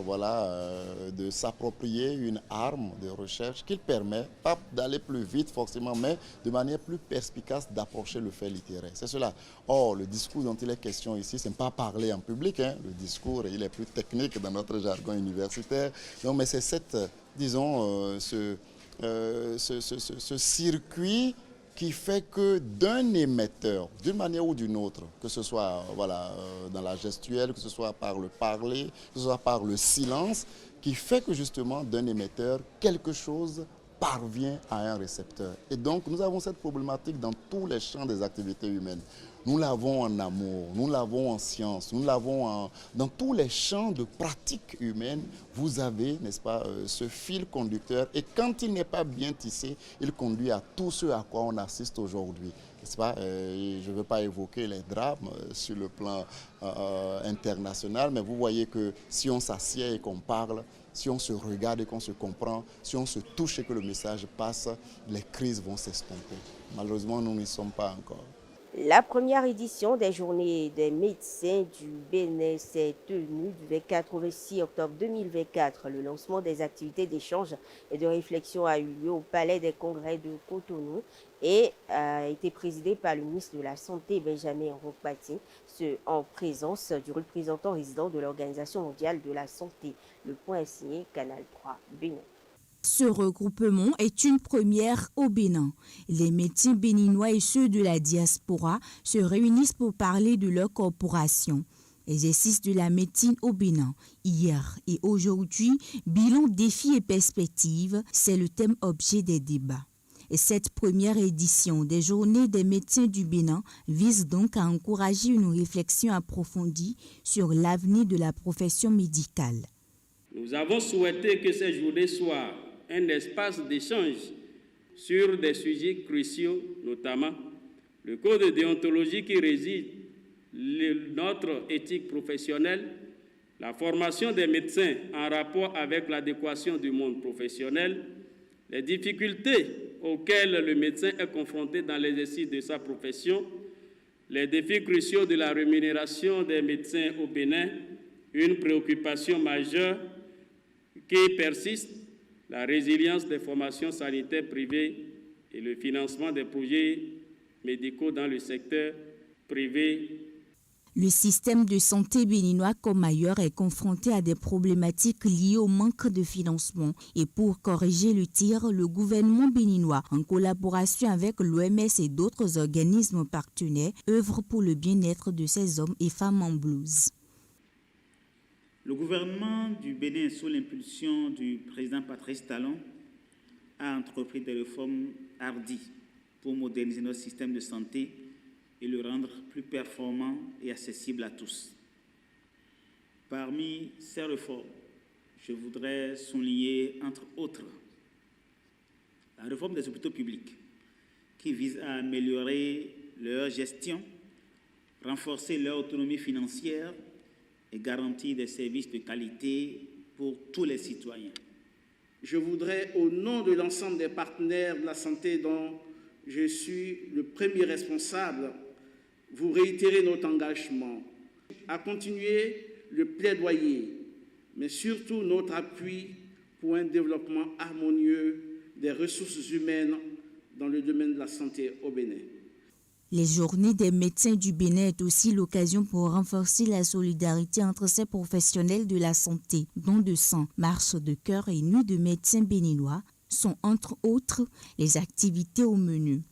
de s'approprier une arme de recherche qui permet, pas d'aller plus vite forcément, mais de manière plus perspicace d'approcher le fait fait littéraire. C'est cela. Or, le discours dont il est question ici, ce n'est pas parler en public. Le discours, il est plus technique dans notre jargon universitaire. Donc, mais c'est cette, disons, ce circuit qui fait que d'un émetteur, d'une manière ou d'une autre, que ce soit dans la gestuelle, que ce soit par le parler, que ce soit par le silence, qui fait que justement d'un émetteur, quelque chose parvient à un récepteur. Et donc nous avons cette problématique dans tous les champs des activités humaines. Nous l'avons en amour, nous l'avons en science, nous l'avons dans tous les champs de pratiques humaines. Vous avez, n'est-ce pas, ce fil conducteur. Et quand il n'est pas bien tissé, il conduit à tout ce à quoi on assiste aujourd'hui. N'est-ce pas? Je ne veux pas évoquer les drames sur le plan international, mais vous voyez que si on s'assied et qu'on parle, si on se regarde et qu'on se comprend, si on se touche et que le message passe, les crises vont s'estomper. Malheureusement, nous n'y sommes pas encore. La première édition des Journées des médecins du Bénin s'est tenue du 24 au 26 octobre 2024. Le lancement des activités d'échange et de réflexion a eu lieu au Palais des Congrès de Cotonou et a été présidé par le ministre de la Santé, Benjamin Rokpati, en présence du représentant résident de l'Organisation mondiale de la santé. Le point est signé Canal 3 Bénin. Ce regroupement est une première au Bénin. Les médecins béninois et ceux de la diaspora se réunissent pour parler de leur corporation. Exercice de la médecine au Bénin. Hier et aujourd'hui, bilan, défis et perspectives, c'est le thème objet des débats. Et cette première édition des Journées des médecins du Bénin vise donc à encourager une réflexion approfondie sur l'avenir de la profession médicale. Nous avons souhaité que ces journées soient un espace d'échange sur des sujets cruciaux, notamment le code de déontologie qui régit notre éthique professionnelle, la formation des médecins en rapport avec l'adéquation du monde professionnel, les difficultés auxquelles le médecin est confronté dans l'exercice de sa profession, les défis cruciaux de la rémunération des médecins au Bénin, une préoccupation majeure qui persiste, la résilience des formations sanitaires privées et le financement des projets médicaux dans le secteur privé. Le système de santé béninois comme ailleurs est confronté à des problématiques liées au manque de financement. Et pour corriger le tir, le gouvernement béninois, en collaboration avec l'OMS et d'autres organismes partenaires, œuvre pour le bien-être de ces hommes et femmes en blouse. Le gouvernement du Bénin, sous l'impulsion du président Patrice Talon, a entrepris des réformes hardies pour moderniser notre système de santé et le rendre plus performant et accessible à tous. Parmi ces réformes, je voudrais souligner, entre autres, la réforme des hôpitaux publics, qui vise à améliorer leur gestion, renforcer leur autonomie financière et garantir des services de qualité pour tous les citoyens. Je voudrais, au nom de l'ensemble des partenaires de la santé dont je suis le premier responsable, vous réitérer notre engagement à continuer le plaidoyer, mais surtout notre appui pour un développement harmonieux des ressources humaines dans le domaine de la santé au Bénin. Les Journées des médecins du Bénin est aussi l'occasion pour renforcer la solidarité entre ces professionnels de la santé. Dons de sang, marche de cœur et nuit de médecins béninois sont entre autres les activités au menu.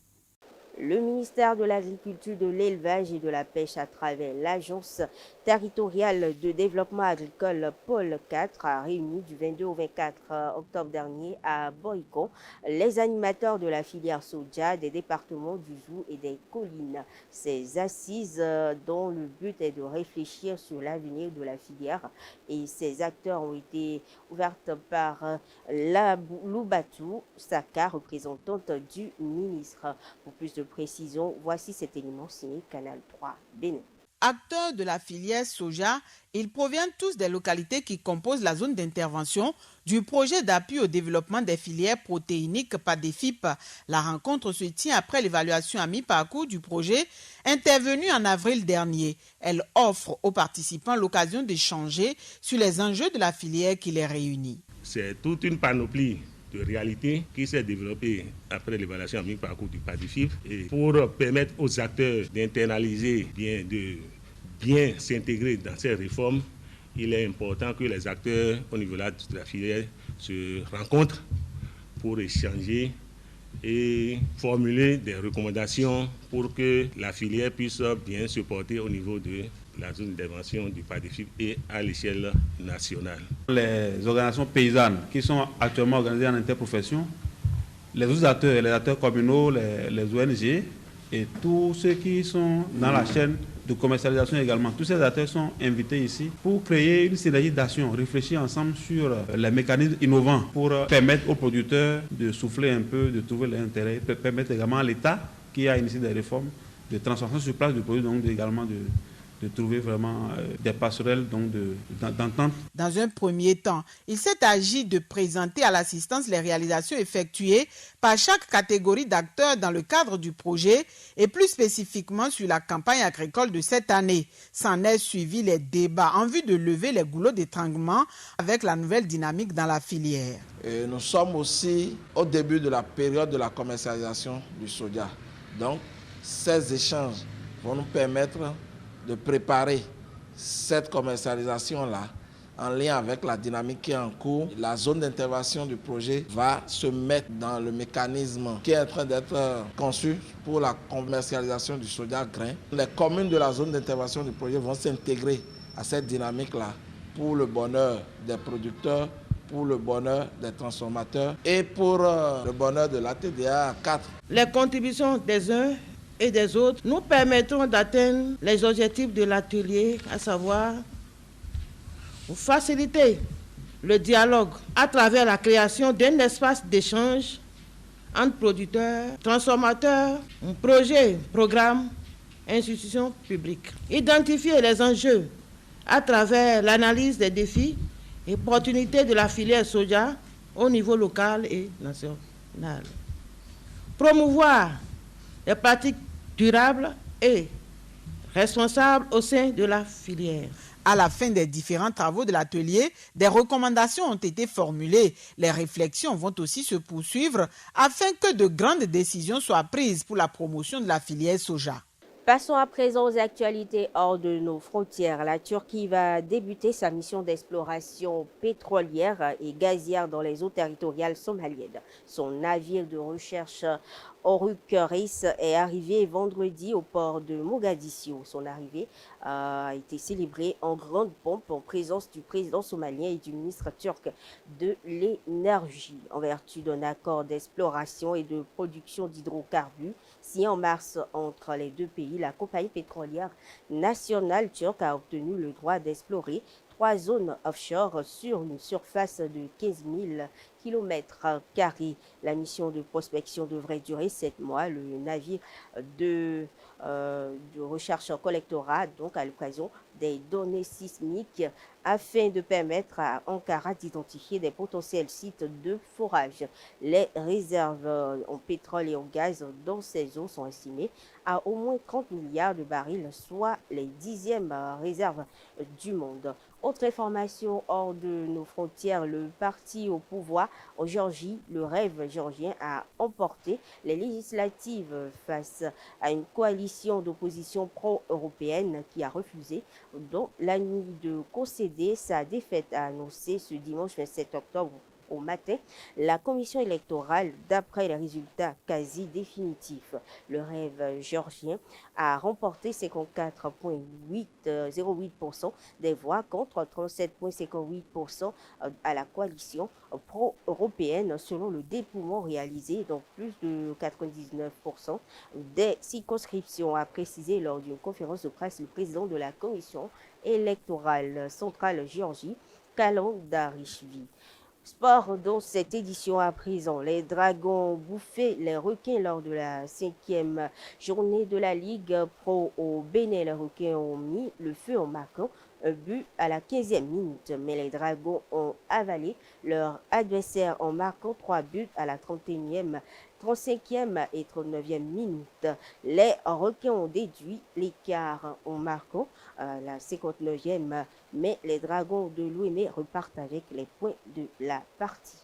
Le ministère de l'Agriculture, de l'Élevage et de la Pêche à travers l'Agence territoriale de développement agricole Pôle 4 a réuni du 22 au 24 octobre dernier à Boïko les animateurs de la filière soja des départements du Zou et des collines. Ces assises dont le but est de réfléchir sur l'avenir de la filière et ces acteurs ont été ouvertes par Loubatou Saka, représentante du ministre. Pour plus de précision, voici cet élément signé Canal 3 Bénin. Acteurs de la filière soja, ils proviennent tous des localités qui composent la zone d'intervention du projet d'appui au développement des filières protéiniques PADEFIP. La rencontre se tient après l'évaluation à mi-parcours du projet intervenue en avril dernier. Elle offre aux participants l'occasion d'échanger sur les enjeux de la filière qui les réunit. C'est toute une panoplie de réalité qui s'est développé après l'évaluation à mi-parcours du PADEFIP et pour permettre aux acteurs d'internaliser, de bien s'intégrer dans ces réformes, il est important que les acteurs au niveau de la filière se rencontrent pour échanger et formuler des recommandations pour que la filière puisse bien se porter au niveau de la zone d'intervention du PADEFIP et à l'échelle nationale. Les organisations paysannes qui sont actuellement organisées en interprofession, les autres acteurs, les acteurs communaux, les ONG et tous ceux qui sont dans la chaîne de commercialisation également. Tous ces acteurs sont invités ici pour créer une synergie d'action, réfléchir ensemble sur les mécanismes innovants pour permettre aux producteurs de souffler un peu, de trouver leur intérêt, permettre également à l'État qui a initié des réformes de transformation sur place du produit, donc également de trouver vraiment des passerelles d'entente. Dans un premier temps, il s'est agi de présenter à l'assistance les réalisations effectuées par chaque catégorie d'acteurs dans le cadre du projet et plus spécifiquement sur la campagne agricole de cette année. S'en est suivi les débats en vue de lever les goulots d'étranglement avec la nouvelle dynamique dans la filière. Et nous sommes aussi au début de la période de la commercialisation du soja. Donc, ces échanges vont nous permettre de préparer cette commercialisation-là en lien avec la dynamique qui est en cours. La zone d'intervention du projet va se mettre dans le mécanisme qui est en train d'être conçu pour la commercialisation du soja grain. Les communes de la zone d'intervention du projet vont s'intégrer à cette dynamique-là pour le bonheur des producteurs, pour le bonheur des transformateurs et pour le bonheur de l'ATDA 4. Les contributions des uns et des autres nous permettront d'atteindre les objectifs de l'atelier, à savoir faciliter le dialogue à travers la création d'un espace d'échange entre producteurs, transformateurs, projets, programmes, institutions publiques. Identifier les enjeux à travers l'analyse des défis et opportunités de la filière soja au niveau local et national. Promouvoir les pratiques durables et responsables au sein de la filière. À la fin des différents travaux de l'atelier, des recommandations ont été formulées. Les réflexions vont aussi se poursuivre afin que de grandes décisions soient prises pour la promotion de la filière soja. Passons à présent aux actualités hors de nos frontières. La Turquie va débuter sa mission d'exploration pétrolière et gazière dans les eaux territoriales somaliennes. Son navire de recherche Oruk Reis est arrivé vendredi au port de Mogadiscio. Son arrivée a été célébrée en grande pompe en présence du président somalien et du ministre turc de l'énergie, en vertu d'un accord d'exploration et de production d'hydrocarbures signé en mars entre les deux pays. La compagnie pétrolière nationale turque a obtenu le droit d'explorer 3 zones offshore sur une surface de 15 000 km². La mission de prospection devrait durer 7 mois. Le navire de recherche collectera donc à l'occasion des données sismiques afin de permettre à Ankara d'identifier des potentiels sites de forage. Les réserves en pétrole et en gaz dans ces eaux sont estimées à au moins 30 milliards de barils, soit les 10e réserves du monde. Autre information hors de nos frontières, le parti au pouvoir en Géorgie, le Rêve géorgien, a emporté les législatives face à une coalition d'opposition pro-européenne qui a refusé, dans la nuit, de concéder sa défaite, a annoncé ce dimanche 27 octobre au matin la commission électorale. D'après les résultats quasi définitifs, le Rêve géorgien a remporté 54,08% des voix contre 37,58% à la coalition pro-européenne, selon le dépouillement réalisé dans plus de 99% des circonscriptions, a précisé lors d'une conférence de presse le président de la commission électorale centrale Géorgie, Kalan Darishvili. Sport dans cette édition à présent. Les Dragons bouffaient les requins lors de la 5e journée de la Ligue Pro au Bénin. Les requins ont mis le feu en marquant un but à la 15e minute, mais les Dragons ont avalé leur adversaire en marquant 3 buts à la 35e et 39e minute. Les requins ont déduit l'écart en marquant la 59e, mais les Dragons de l'Ouémé repartent avec les points de la partie.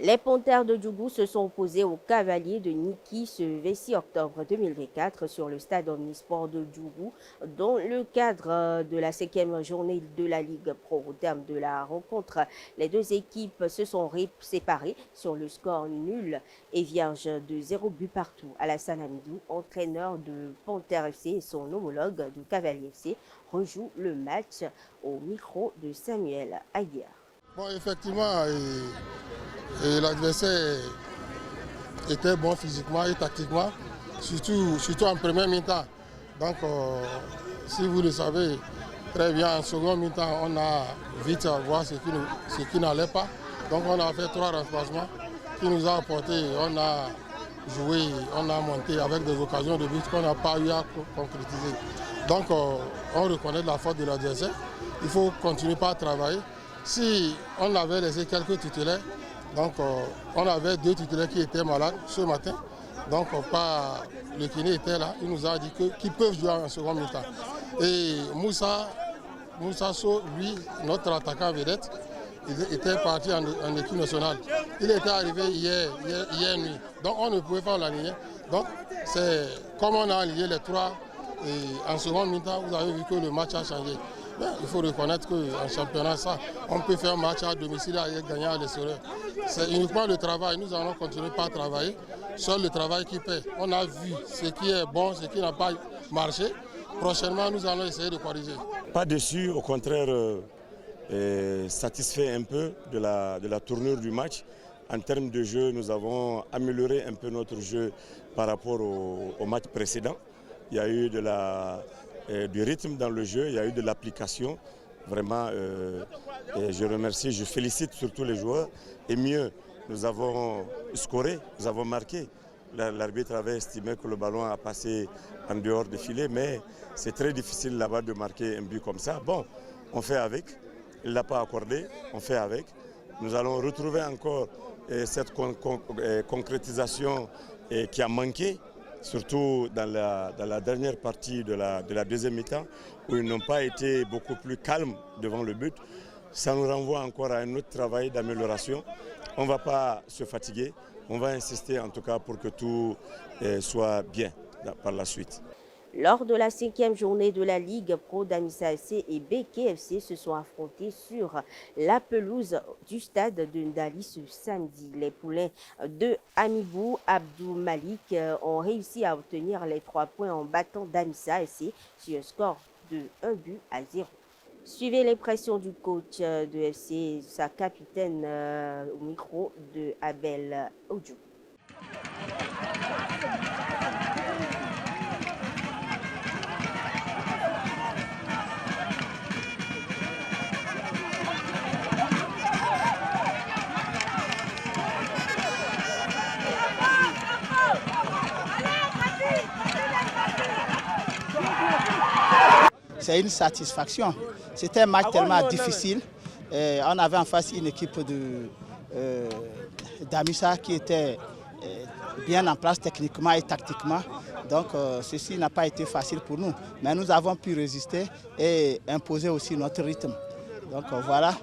Les Panthères de Djougou se sont opposés aux Cavaliers de Niki ce 26 octobre 2024 sur le stade Omnisport de Djougou dans le cadre de la 5e journée de la Ligue Pro. Au terme de la rencontre, les deux équipes se sont séparées sur le score nul et vierge de 0 but partout. Alassane Amidou, entraîneur de Panthères FC et son homologue de Cavalier FC, rejoue le match au micro de Samuel Aguiar. Bon, effectivement, l'adversaire était bon physiquement et tactiquement, surtout en première mi-temps. Donc, si vous le savez très bien, en seconde mi-temps, on a vite à voir ce qui n'allait pas. Donc, on a fait 3 remplacements qui nous a apporté. On a joué, on a monté avec des occasions de but qu'on n'a pas eu à concrétiser. Donc, on reconnaît la faute de l'adversaire. Il faut continuer par travailler. Si on avait laissé quelques titulaires, donc on avait 2 titulaires qui étaient malades ce matin, donc le kiné était là, il nous a dit qu'ils peuvent jouer en seconde mi-temps. Et Moussa So, lui, notre attaquant vedette, il était parti en équipe nationale. Il était arrivé hier nuit, donc on ne pouvait pas l'aligner. Donc c'est comme on a aligné les 3 et en seconde mi-temps, vous avez vu que le match a changé. Ben, il faut reconnaître qu'en championnat, on peut faire un match à domicile et gagner à l'extérieur. C'est uniquement le travail. Nous allons continuer par travailler. Seul le travail qui paie. On a vu ce qui est bon, ce qui n'a pas marché. Prochainement, nous allons essayer de corriger. Pas déçu, au contraire, satisfait un peu de la tournure du match. En termes de jeu, nous avons amélioré un peu notre jeu par rapport au match précédent. Il y a eu du rythme dans le jeu, il y a eu de l'application. Vraiment, je remercie, je félicite surtout les joueurs. Et mieux, nous avons scoré, nous avons marqué. L'arbitre avait estimé que le ballon a passé en dehors des filets, mais c'est très difficile là-bas de marquer un but comme ça. Bon, on fait avec. Il ne l'a pas accordé, on fait avec. Nous allons retrouver encore cette concrétisation qui a manqué, surtout dans la dernière partie de la deuxième mi-temps, où ils n'ont pas été beaucoup plus calmes devant le but. Ça nous renvoie encore à un autre travail d'amélioration. On ne va pas se fatiguer, on va insister en tout cas pour que tout soit bien par la suite. Lors de la 5e journée de la Ligue Pro, Damissa FC et Béké FC se sont affrontés sur la pelouse du stade de Ndali ce samedi. Les poulains de Amibou Abdou Malik ont réussi à obtenir les 3 points en battant Damissa FC sur un score de 1 but à 0. Suivez les pressions du coach de FC, sa capitaine au micro de Abel Oudjou. C'est une satisfaction. C'était un match tellement difficile. On avait en face une équipe d'Amissa qui était bien en place techniquement et tactiquement. Donc ceci n'a pas été facile pour nous. Mais nous avons pu résister et imposer aussi notre rythme. Donc voilà,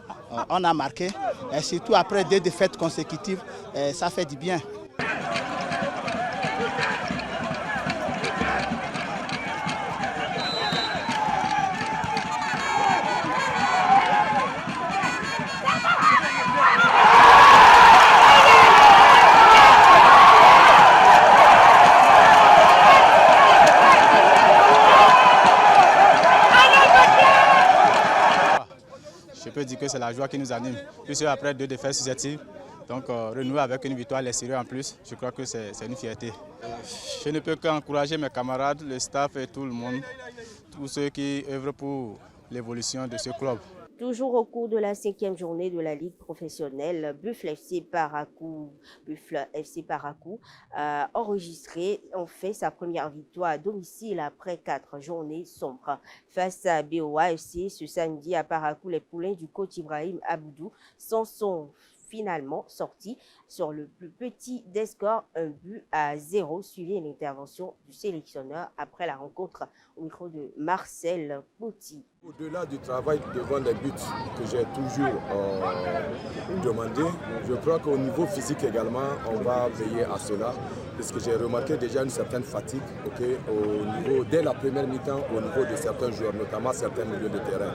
on a marqué. Et surtout après 2 défaites consécutives, ça fait du bien. Je peux dire que c'est la joie qui nous anime. Puisque après 2 défaites successives, donc renouer avec une victoire à l'extérieur en plus, je crois que c'est une fierté. Je ne peux qu'encourager mes camarades, le staff et tout le monde, tous ceux qui œuvrent pour l'évolution de ce club. Toujours au cours de la 5e journée de la Ligue professionnelle, Buffle FC Parakou a enregistré en fait sa première victoire à domicile après 4 journées sombres. Face à BOA FC ce samedi à Parakou, les poulains du coach Ibrahim Aboudou s'en sont finalement sortis sur le plus petit des scores, 1-0, suivi l'intervention du sélectionneur après la rencontre au micro de Marcel Pouty. Au-delà du travail devant les buts que j'ai toujours demandé, je crois qu'au niveau physique également, on va veiller à cela. Parce que j'ai remarqué déjà une certaine fatigue dès la première mi-temps au niveau de certains joueurs, notamment certains milieux de terrain.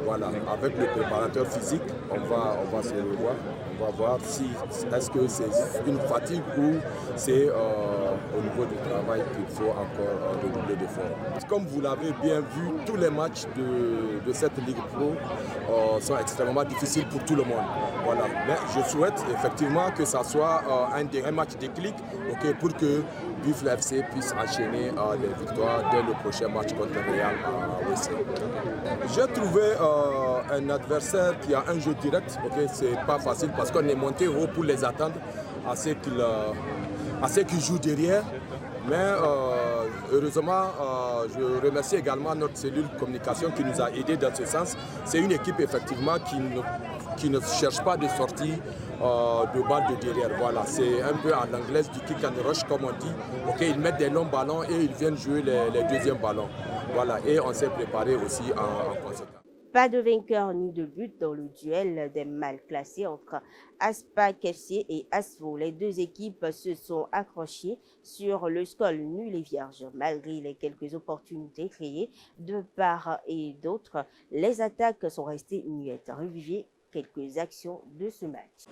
Voilà, avec le préparateur physique, on va se revoir. On va voir si est-ce que c'est une fatigue ou c'est au niveau du travail qu'il faut encore redoubler d'efforts. Comme vous l'avez bien vu, tous les matchs de cette Ligue Pro sont extrêmement difficiles pour tout le monde. Voilà. Mais je souhaite effectivement que ça soit un match déclic pour que Buffle FC puisse enchaîner les victoires dès le prochain match contre le Real à WC. J'ai trouvé un adversaire qui a un jeu direct. C'est pas facile parce qu'on est monté haut pour les attendre à ce qu'ils jouent derrière. Mais heureusement, je remercie également notre cellule communication qui nous a aidés dans ce sens. C'est une équipe effectivement qui ne cherche pas de sortie de balles de derrière. Voilà, c'est un peu en anglaise du kick and rush comme on dit. Ils mettent des longs ballons et ils viennent jouer les deuxièmes ballons. Voilà, et on s'est préparé aussi en conséquence. Pas de vainqueur ni de but dans le duel des mal classés entre Aspac FC et Asvo. Les 2 équipes se sont accrochées sur le score nul et vierge. Malgré les quelques opportunités créées de part et d'autre, les attaques sont restées muettes. Revivez quelques actions de ce match.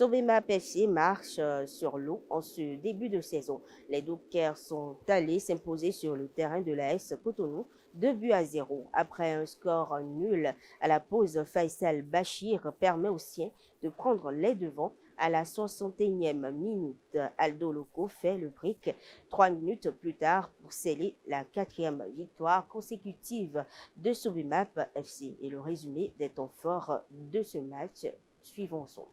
Sobemap FC marche sur l'eau en ce début de saison. Les Dockers sont allés s'imposer sur le terrain de l'AS Cotonou 2-0. Après un score nul à la pause, Faisal Bachir permet aux siens de prendre les devants. À la 61e minute, Aldo Loco fait le brick 3 minutes plus tard pour sceller la 4e victoire consécutive de Sobemap FC. Et le résumé des temps forts de ce match, suivons ensemble.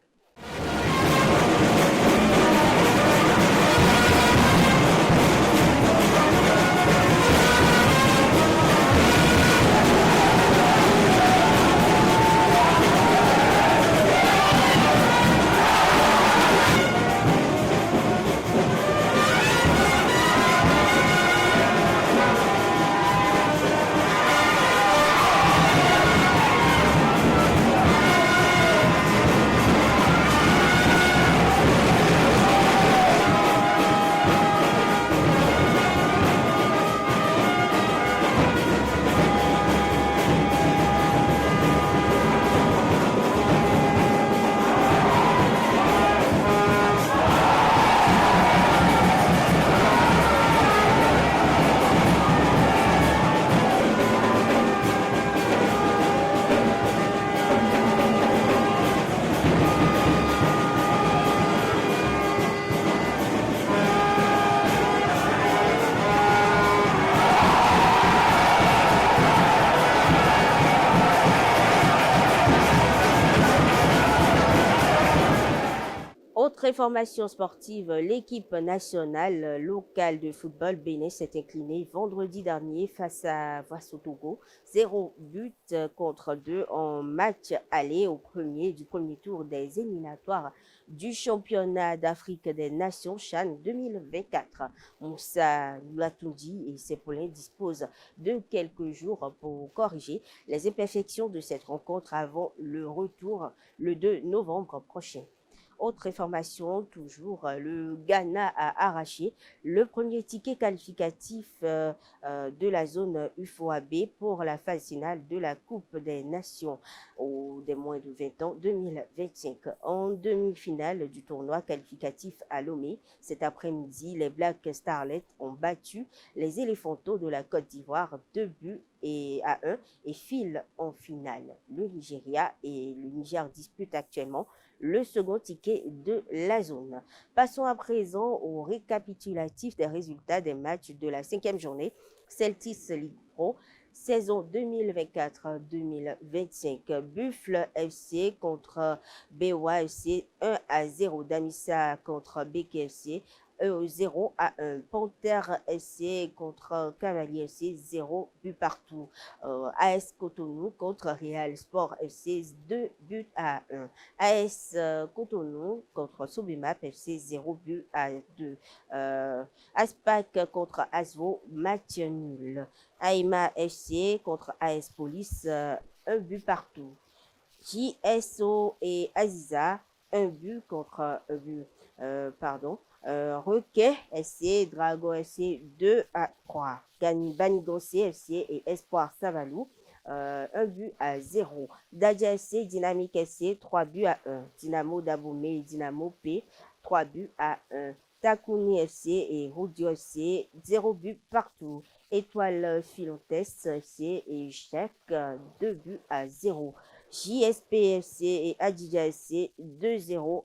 Autre information sportive, l'équipe nationale locale de football Bénin s'est inclinée vendredi dernier face au Togo. 0 but contre 2 en match aller du premier tour des éliminatoires du championnat d'Afrique des Nations CHAN 2024. Moussa Latoundi et ses poulains disposent de quelques jours pour corriger les imperfections de cette rencontre avant le retour le 2 novembre prochain. Autre information, toujours, le Ghana a arraché le premier ticket qualificatif de la zone UFOAB pour la phase finale de la Coupe des Nations des moins de 20 ans 2025. En demi-finale du tournoi qualificatif à Lomé, cet après-midi, les Black Starlets ont battu les Éléphantos de la Côte d'Ivoire 2-1 et filent en finale. Le Nigeria et le Niger disputent actuellement le second ticket de la zone. Passons à présent au récapitulatif des résultats des matchs de la 5e journée Celtis League Pro saison 2024-2025. Buffle FC contre BOA FC 1-0. Damissa contre BKFC 0-1. Panthère FC contre Cavalier FC 0 but partout. AS Cotonou contre Real Sport FC 2-1. AS Cotonou contre Sobemap FC 0-2. Aspac contre Asvo, match nul. Aima FC contre AS Police 1 but partout. JSO et Aziza 1 but contre Roquet FC, Drago FC 2-3. Banigoncé FC et Espoir Savalou 1-0. Dadja FC, Dynamique FC 3-1. Dynamo Daboumé et Dynamo P 3-1. Takouni FC et Roudio FC 0 but partout. Étoile Philontes FC et Chèque 2-0. JSP FC et Adidja FC 2-0.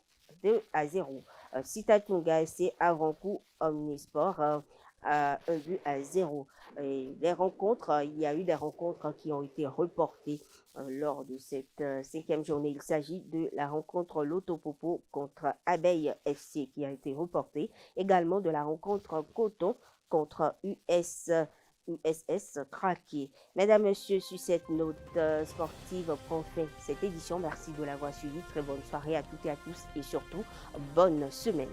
Citatunga FC Avankou Omnisport 1-0. Et les rencontres, il y a eu des rencontres qui ont été reportées lors de cette 5e journée. Il s'agit de la rencontre Lotopopo contre Abeille FC qui a été reportée. Également de la rencontre Coton contre USS Craqué. Mesdames, Messieurs, sur cette note sportive, prend fin cette édition. Merci de l'avoir suivi. Très bonne soirée à toutes et à tous et surtout, bonne semaine.